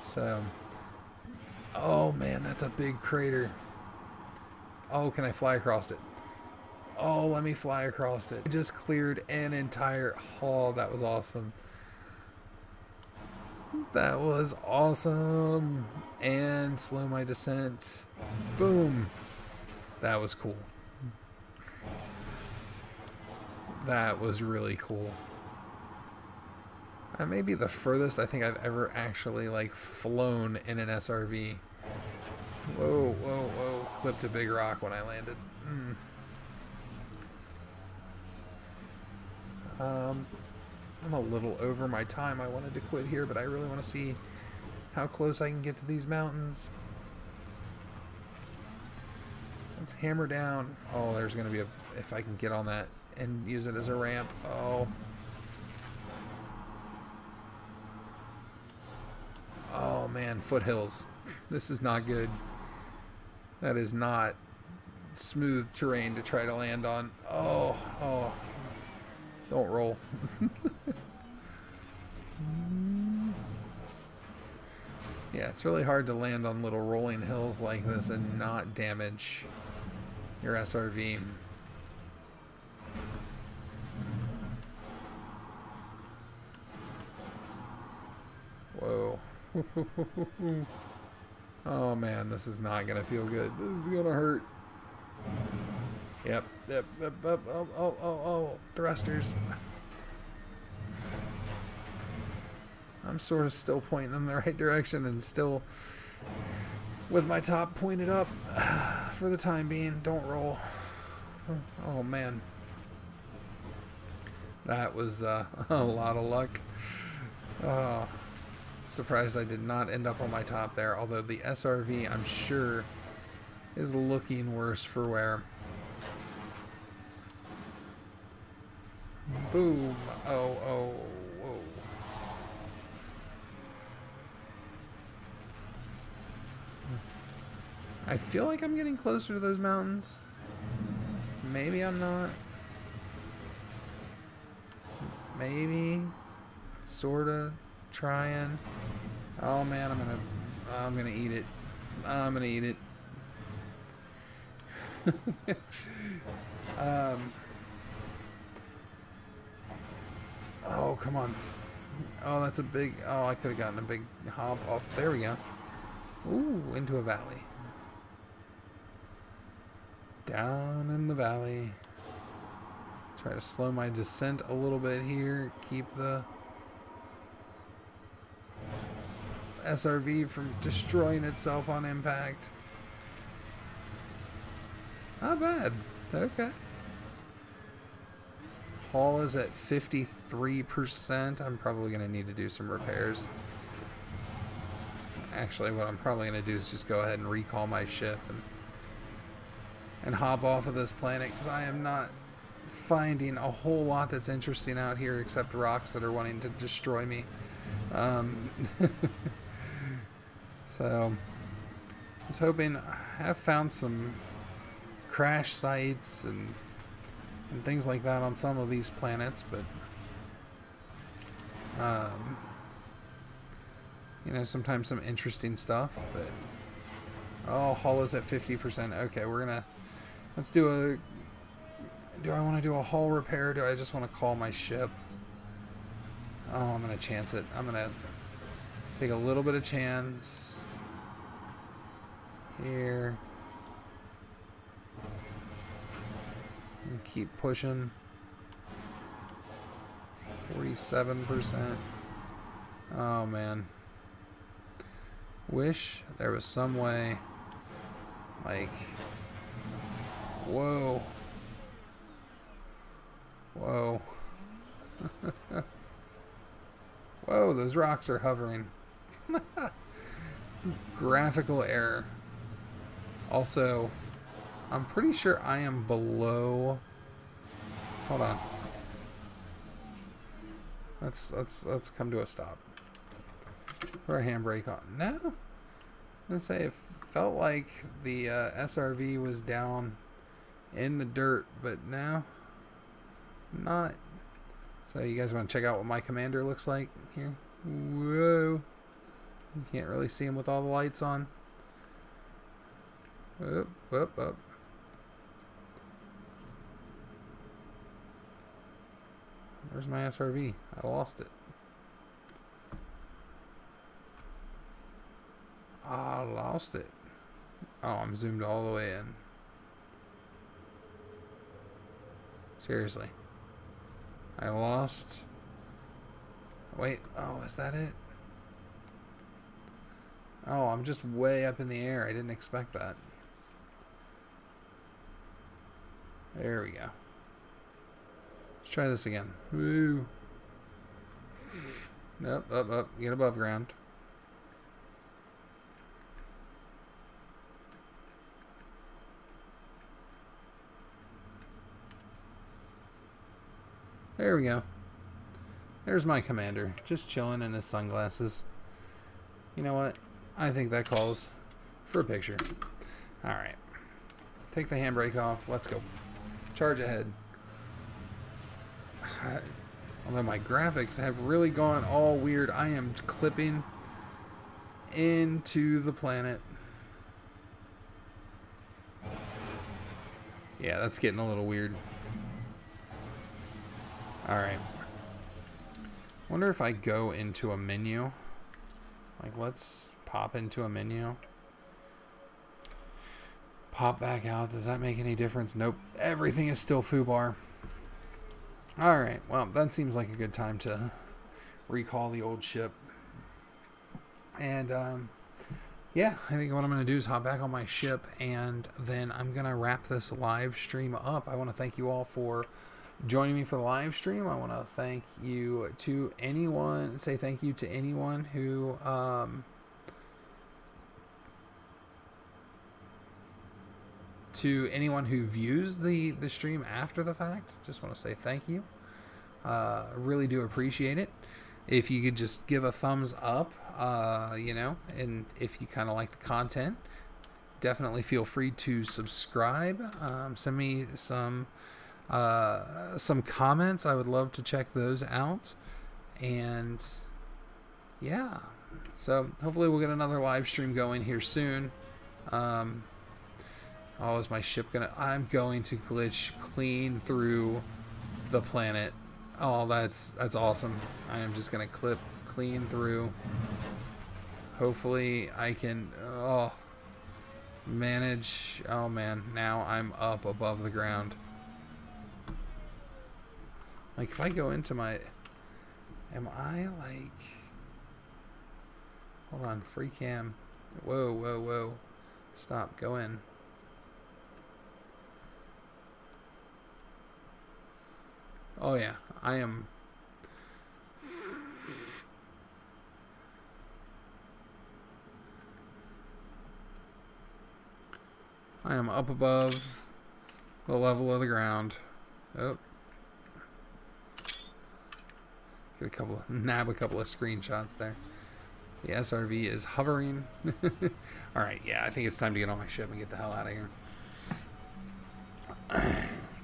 So, oh man, that's a big crater. Oh, can I fly across it? Oh, let me fly across it. I just cleared an entire hall. That was awesome. That was awesome. And slow my descent. Boom. That was cool. That was really cool. That may be the furthest I think I've ever actually like flown in an SRV. Whoa. Clipped a big rock when I landed. I'm a little over my time. I wanted to quit here, but I really want to see how close I can get to these mountains. Let's hammer down. Oh, there's going to be a... If I can get on that and use it as a ramp. Oh man, foothills. This is not good. That is not smooth terrain to try to land on. Oh. Don't roll. Yeah, it's really hard to land on little rolling hills like this and not damage your SRV. Whoa. Oh man, this is not gonna feel good. This is gonna hurt. Yep. Oh, thrusters. I'm sort of still pointing in the right direction and still with my top pointed up for the time being. Don't roll. Oh man. That was a lot of luck. Oh, surprised I did not end up on my top there, although the SRV, I'm sure, is looking worse for wear. Boom. Whoa. I feel like I'm getting closer to those mountains. Maybe I'm not. Maybe. Sorta. Trying. Oh man, I'm gonna eat it. I'm gonna eat it. Oh, come on. Oh, that's a big... Oh, I could have gotten a big hop off. There we go. Ooh, into a valley. Down in the valley. Try to slow my descent a little bit here. Keep the SRV from destroying itself on impact. Not bad. Okay. Hull is at 53%. I'm probably going to need to do some repairs. Actually, what I'm probably going to do is just go ahead and recall my ship and hop off of this planet, because I am not finding a whole lot that's interesting out here except rocks that are wanting to destroy me. So I was hoping. I have found some crash sites and things like that on some of these planets, but you know, sometimes some interesting stuff. But oh, hull is at 50%. Okay, let's do a. Do I want to do a hull repair? Or do I just want to call my ship? Oh, I'm gonna chance it. I'm gonna take a little bit of chance here. And keep pushing. 47%. Oh man. Wish there was some way. Like, whoa. Whoa. Whoa, those rocks are hovering. Graphical error. Also, I'm pretty sure I am below. Hold on. Let's come to a stop. Put our handbrake on. No. I'm gonna say it felt like the SRV was down in the dirt, but now not. So you guys want to check out what my commander looks like here? Whoa. You can't really see him with all the lights on. Up, up, up. Where's my SRV? I lost it. I lost it. Oh, I'm zoomed all the way in. Seriously. I lost. Wait, oh, is that it? Oh, I'm just way up in the air. I didn't expect that. There we go. Let's try this again. Woo. Up, up, up. Get above ground. There we go. There's my commander, just chilling in his sunglasses. You know what? I think that calls for a picture. Alright. Take the handbrake off. Let's go. Charge ahead. Although my graphics have really gone all weird, I am clipping into the planet. Yeah, that's getting a little weird. Alright. Wonder if I go into a menu. Like, let's pop into a menu. Pop back out. Does that make any difference? Nope. Everything is still foobar. Alright, well, that seems like a good time to recall the old ship. And, yeah, I think what I'm going to do is hop back on my ship, and then I'm going to wrap this live stream up. I want to thank you all for joining me for the live stream. I want to thank you to anyone, say thank you to anyone who, views the stream after the fact. Just want to say thank you. Really do appreciate it. If you could just give a thumbs up, you know, and if you kind of like the content, definitely feel free to subscribe. Send me some comments. I would love to check those out. And yeah, so hopefully we'll get another live stream going here soon. Oh, is my ship gonna... I'm going to glitch clean through the planet. Oh, that's awesome. I am just gonna clip clean through. Hopefully I can manage. Oh man, now I'm up above the ground. Like, if I go into my... Am I, like... Hold on, free cam. Whoa, whoa, whoa. Stop, go in. Oh, yeah, I am... I am up above the level of the ground. Oh. Nab a couple of screenshots there. The SRV is hovering. Alright, yeah, I think it's time to get on my ship and get the hell out of here.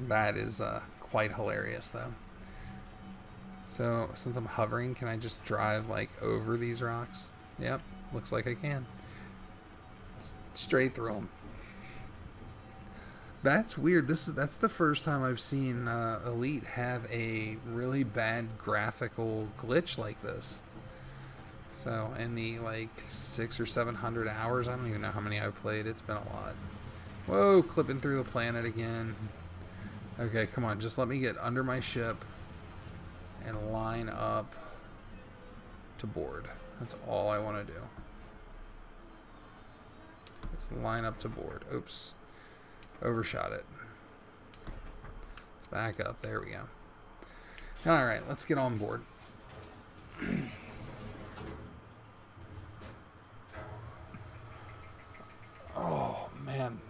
That is quite hilarious, though. So, since I'm hovering, can I just drive, like, over these rocks? Yep, looks like I can. Straight through them. That's weird. That's the first time I've seen Elite have a really bad graphical glitch like this. So in the like 600 or 700 hours, I don't even know how many I've played. It's been a lot. Whoa, clipping through the planet again. Okay, come on, just let me get under my ship and line up to board. That's all I want to do. Let's line up to board. Oops. Overshot it. Let's back up. There we go. Alright, let's get on board. Oh, man.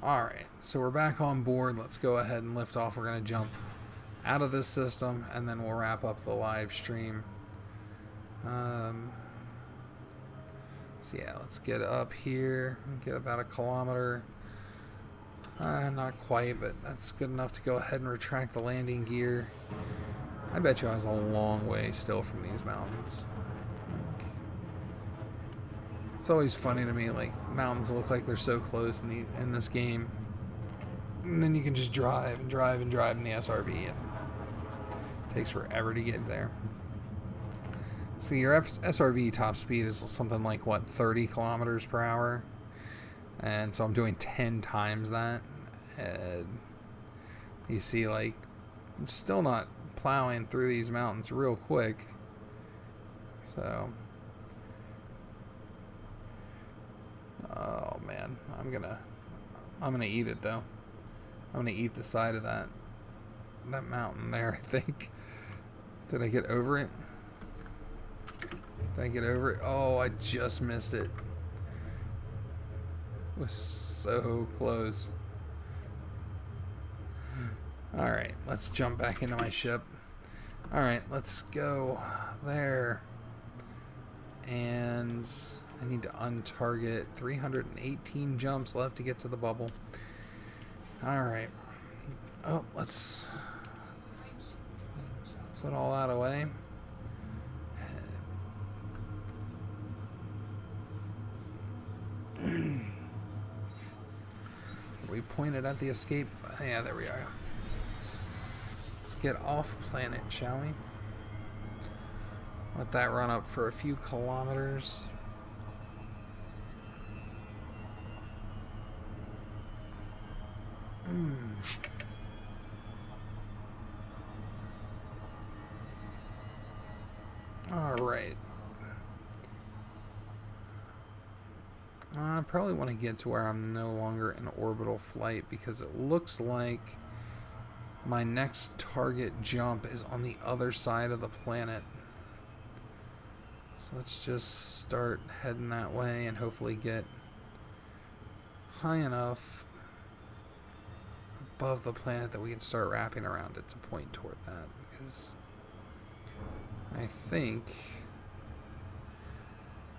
Alright, so we're back on board. Let's go ahead and lift off. We're going to jump out of this system, and then we'll wrap up the live stream. So yeah, let's get up here, get about 1 kilometer. Not quite, but that's good enough to go ahead and retract the landing gear. I bet you I was a long way still from these mountains. It's always funny to me, like, mountains look like they're so close in this game. And then you can just drive and drive and drive in the SRV, and it takes forever to get there. So your SRV top speed is something like, what, 30 kilometers per hour? And so I'm doing 10 times that. And you see, like, I'm still not plowing through these mountains real quick. So, oh man, I'm gonna eat it though. I'm gonna eat the side of that mountain there, I think. Did I get over it? Did I get over it? Oh, I just missed it. It was so close. Alright, let's jump back into my ship. Alright, let's go there. And I need to untarget. 318 jumps left to get to the bubble. Alright. Oh, let's put all that away. We pointed at the escape. Yeah, there we are. Let's get off planet, shall we? Let that run up for a few kilometers. All right. I probably want to get to where I'm no longer in orbital flight, because it looks like my next target jump is on the other side of the planet. So let's just start heading that way and hopefully get high enough above the planet that we can start wrapping around it to point toward that, because I think...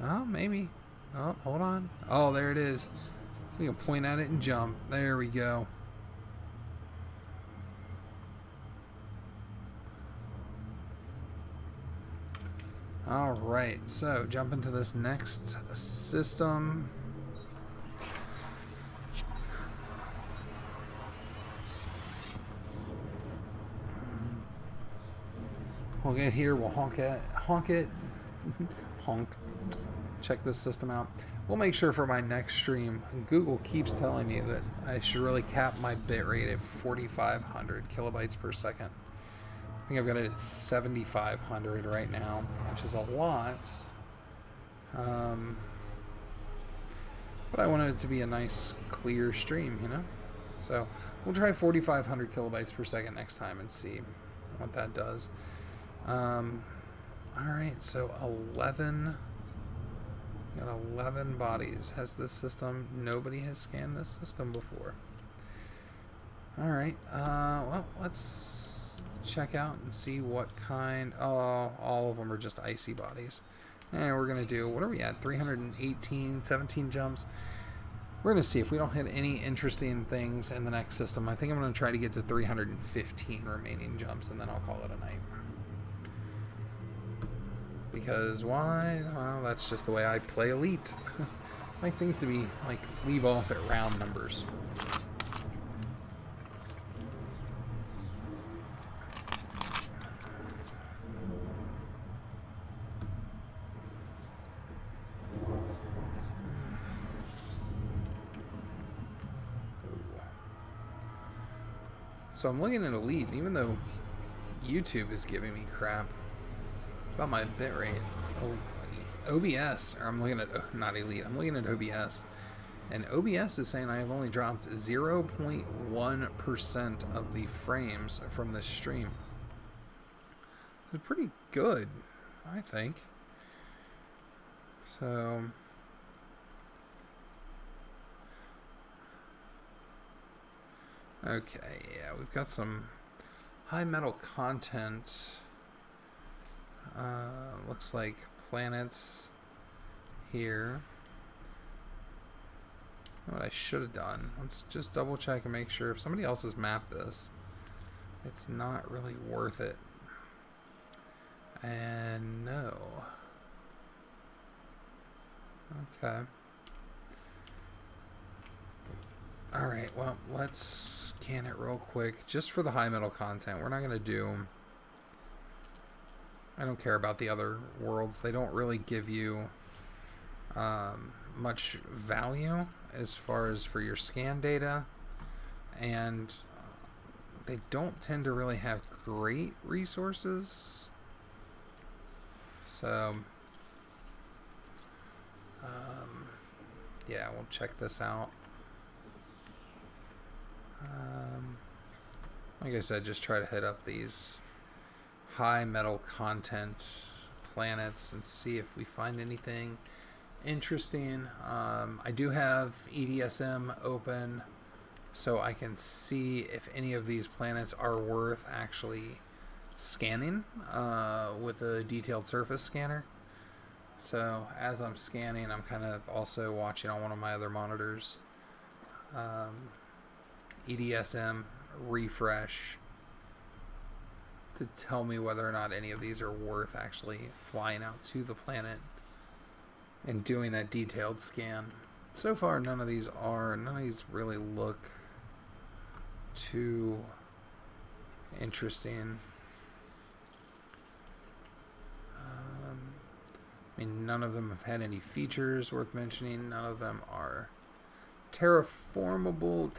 Oh, maybe. Oh, hold on. Oh, there it is. We can point at it and jump. There we go. Alright, so jump into this next system. We'll get here, we'll honk it. Honk. Check this system out. we'll make sure for my next stream. Google keeps telling me that I should really cap my bitrate at 4,500 kilobytes per second. I think I've got it at 7,500 right now, which is a lot. But I wanted it to be a nice, clear stream, you know? So we'll try 4,500 kilobytes per second next time and see what that does. Alright, so 11. Got 11 bodies. Has this system? Nobody has scanned this system before. Alright, well, let's check out and see what kind. Oh, all of them are just icy bodies. And we're going to do, what are we at? 318, 17 jumps. We're going to see if we don't hit any interesting things in the next system. I think I'm going to try to get to 315 remaining jumps, and then I'll call it a night. Because why? Well, that's just the way I play Elite. I like things to be, like, leave off at round numbers. So I'm looking at Elite, even though YouTube is giving me crap about my bitrate. OBS, or I'm looking at, not Elite, I'm looking at OBS. And OBS is saying I have only dropped 0.1% of the frames from this stream. It's pretty good, I think. So... okay, yeah, we've got some high metal content. Looks like planets here. What I should have done. Let's just double check and make sure if somebody else has mapped this, it's not really worth it. And no. Okay. Alright, well, let's scan it real quick. Just for the high metal content. We're not going to do... I don't care about the other worlds. They don't really give you much value as far as for your scan data. And they don't tend to really have great resources. So... yeah, we'll check this out. Like I said, just try to hit up these high metal content planets and see if we find anything interesting. I do have EDSM open so I can see if any of these planets are worth actually scanning with a detailed surface scanner. So as I'm scanning, I'm kind of also watching on one of my other monitors. EDSM refresh to tell me whether or not any of these are worth actually flying out to the planet and doing that detailed scan. So far, none of these are. None of these really look too interesting. I mean, none of them have had any features worth mentioning. None of them are terraformable.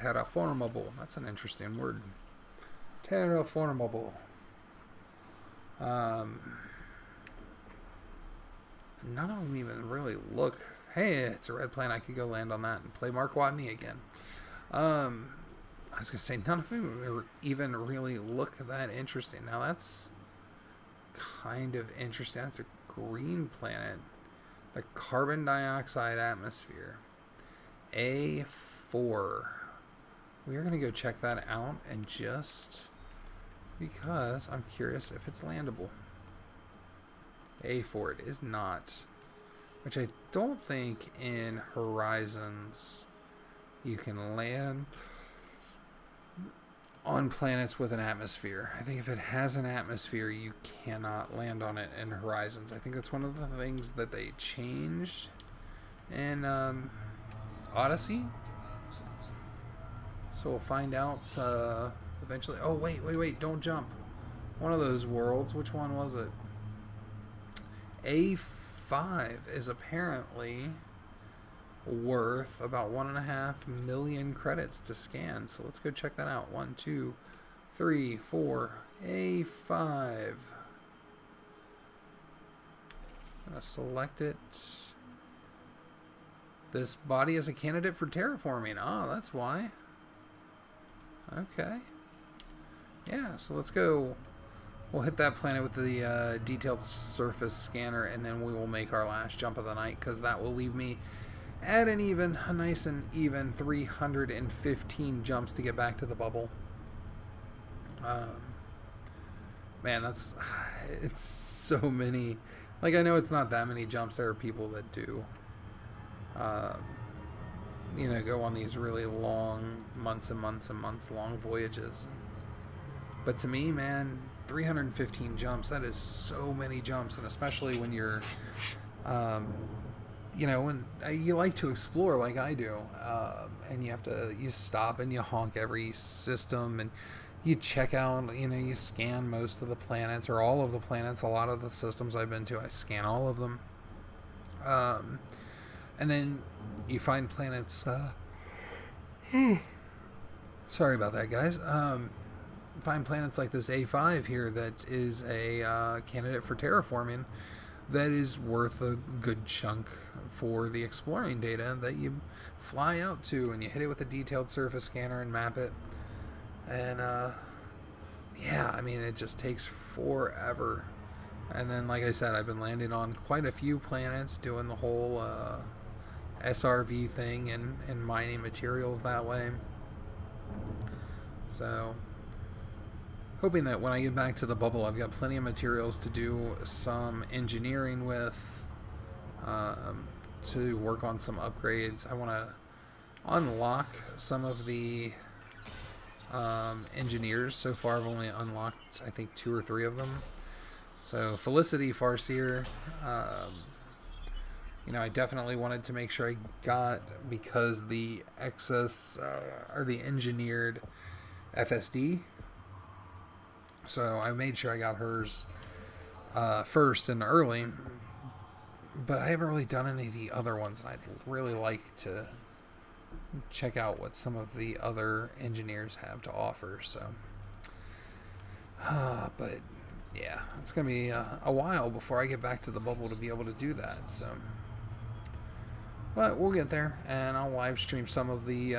That's an interesting word. Terraformable. None of them even really look... hey, it's a red planet. I could go land on that and play Mark Watney again. I was going to say, none of them even really look that interesting. Now, that's kind of interesting. That's a green planet. The carbon dioxide atmosphere. A4. We are going to go check that out, and just because I'm curious if it's landable. A4, it is not. Which I don't think in Horizons you can land on planets with an atmosphere. I think if it has an atmosphere, you cannot land on it in Horizons. I think that's one of the things that they changed in Odyssey. So we'll find out eventually. Oh, wait, don't jump. One of those worlds, which one was it? A5 is apparently worth about 1.5 million credits to scan. So let's go check that out. 1, 2, 3, 4, A5. I'm gonna select it. This body is a candidate for terraforming. Oh, that's why. Okay. Yeah, so let's go. We'll hit that planet with the detailed surface scanner, and then we will make our last jump of the night, because that will leave me at a nice and even 315 jumps to get back to the bubble. Man, it's so many. Like, I know it's not that many jumps. There are people that do, go on these really long, months and months and months long voyages. But to me, man, 315 jumps, that is so many jumps. And especially when you're, when you like to explore like I do, and you stop and you honk every system, and you check out, you scan most of the planets, or all of the planets. A lot of the systems I've been to, I scan all of them. And then you find planets, sorry about that, guys. Find planets like this A5 here that is a candidate for terraforming, that is worth a good chunk for the exploring data that you fly out to, and you hit it with a detailed surface scanner and map it. And it just takes forever. And then, like I said, I've been landing on quite a few planets, doing the whole SRV thing and mining materials that way. So, hoping that when I get back to the bubble, I've got plenty of materials to do some engineering with, to work on some upgrades. I want to unlock some of the engineers. So far, I've only unlocked, I think, 2 or 3 of them. So, Felicity, Farseer, I definitely wanted to make sure I got, because the excess, or the engineered FSD. So I made sure I got hers first and early, but I haven't really done any of the other ones, and I'd really like to check out what some of the other engineers have to offer. So, but yeah, it's gonna be a while before I get back to the bubble to be able to do that. So, but we'll get there, and I'll live stream some of these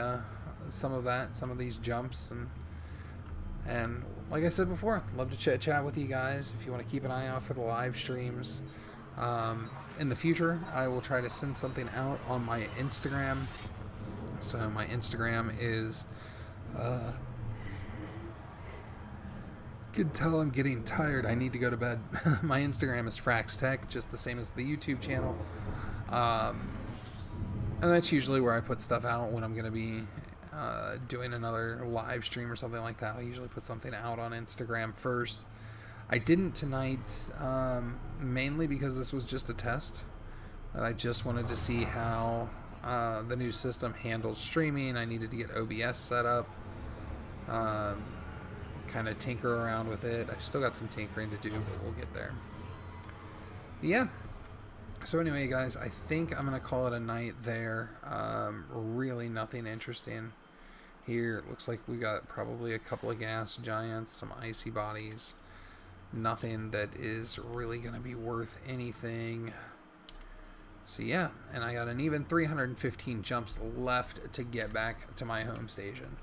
jumps, and like I said before, love to chat with you guys. If you want to keep an eye out for the live streams, in the future, I will try to send something out on my Instagram. So my Instagram is, you can tell I'm getting tired. I need to go to bed. My Instagram is FraxTech, just the same as the YouTube channel. And that's usually where I put stuff out when I'm going to be doing another live stream or something like that. I usually put something out on Instagram first. I didn't tonight, mainly because this was just a test, and I just wanted to see how the new system handles streaming. I needed to get OBS set up, kind of tinker around with it. I've still got some tinkering to do, but we'll get there. But yeah. So anyway, guys, I think I'm going to call it a night there. Really nothing interesting here. It looks like we got probably a couple of gas giants, some icy bodies. Nothing that is really going to be worth anything. So yeah, and I got an even 315 jumps left to get back to my home station.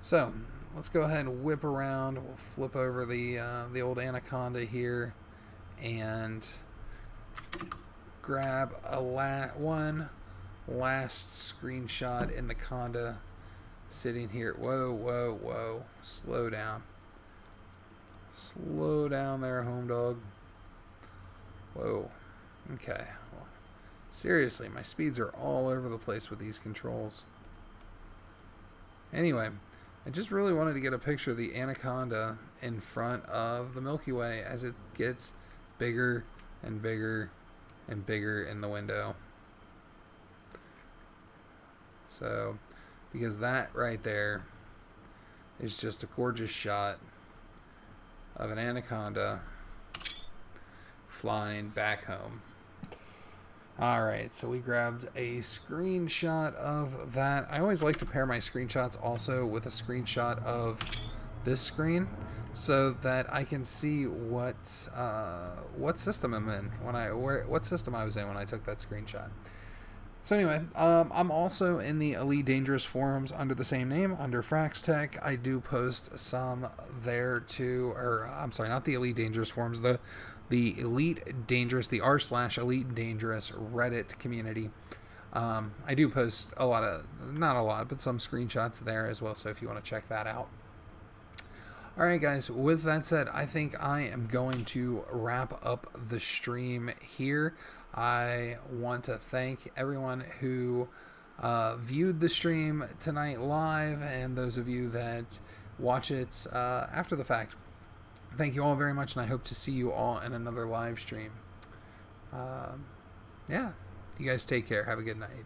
So let's go ahead and whip around. We'll flip over the old Anaconda here and grab one last screenshot in the Conda sitting here. Whoa. Slow down. Slow down there, home dog. Whoa. Okay. Well, seriously, my speeds are all over the place with these controls. Anyway, I just really wanted to get a picture of the Anaconda in front of the Milky Way as it gets bigger and bigger and bigger in the window. So, because that right there is just a gorgeous shot of an Anaconda flying back home. All right, so we grabbed a screenshot of that. I always like to pair my screenshots also with a screenshot of this screen so that I can see what system I'm in what system I was in when I took that screenshot. So anyway, I'm also in the Elite Dangerous forums under the same name, under Fraxtech. I do post some there too, or I'm sorry, not the Elite Dangerous forums, the Elite Dangerous, the r/Elite Dangerous Reddit community. I do post a lot of, not a lot, but some screenshots there as well. So if you want to check that out. All right, guys, with that said, I think I am going to wrap up the stream here. I want to thank everyone who viewed the stream tonight live and those of you that watch it after the fact. Thank you all very much, and I hope to see you all in another live stream. Yeah, you guys take care. Have a good night.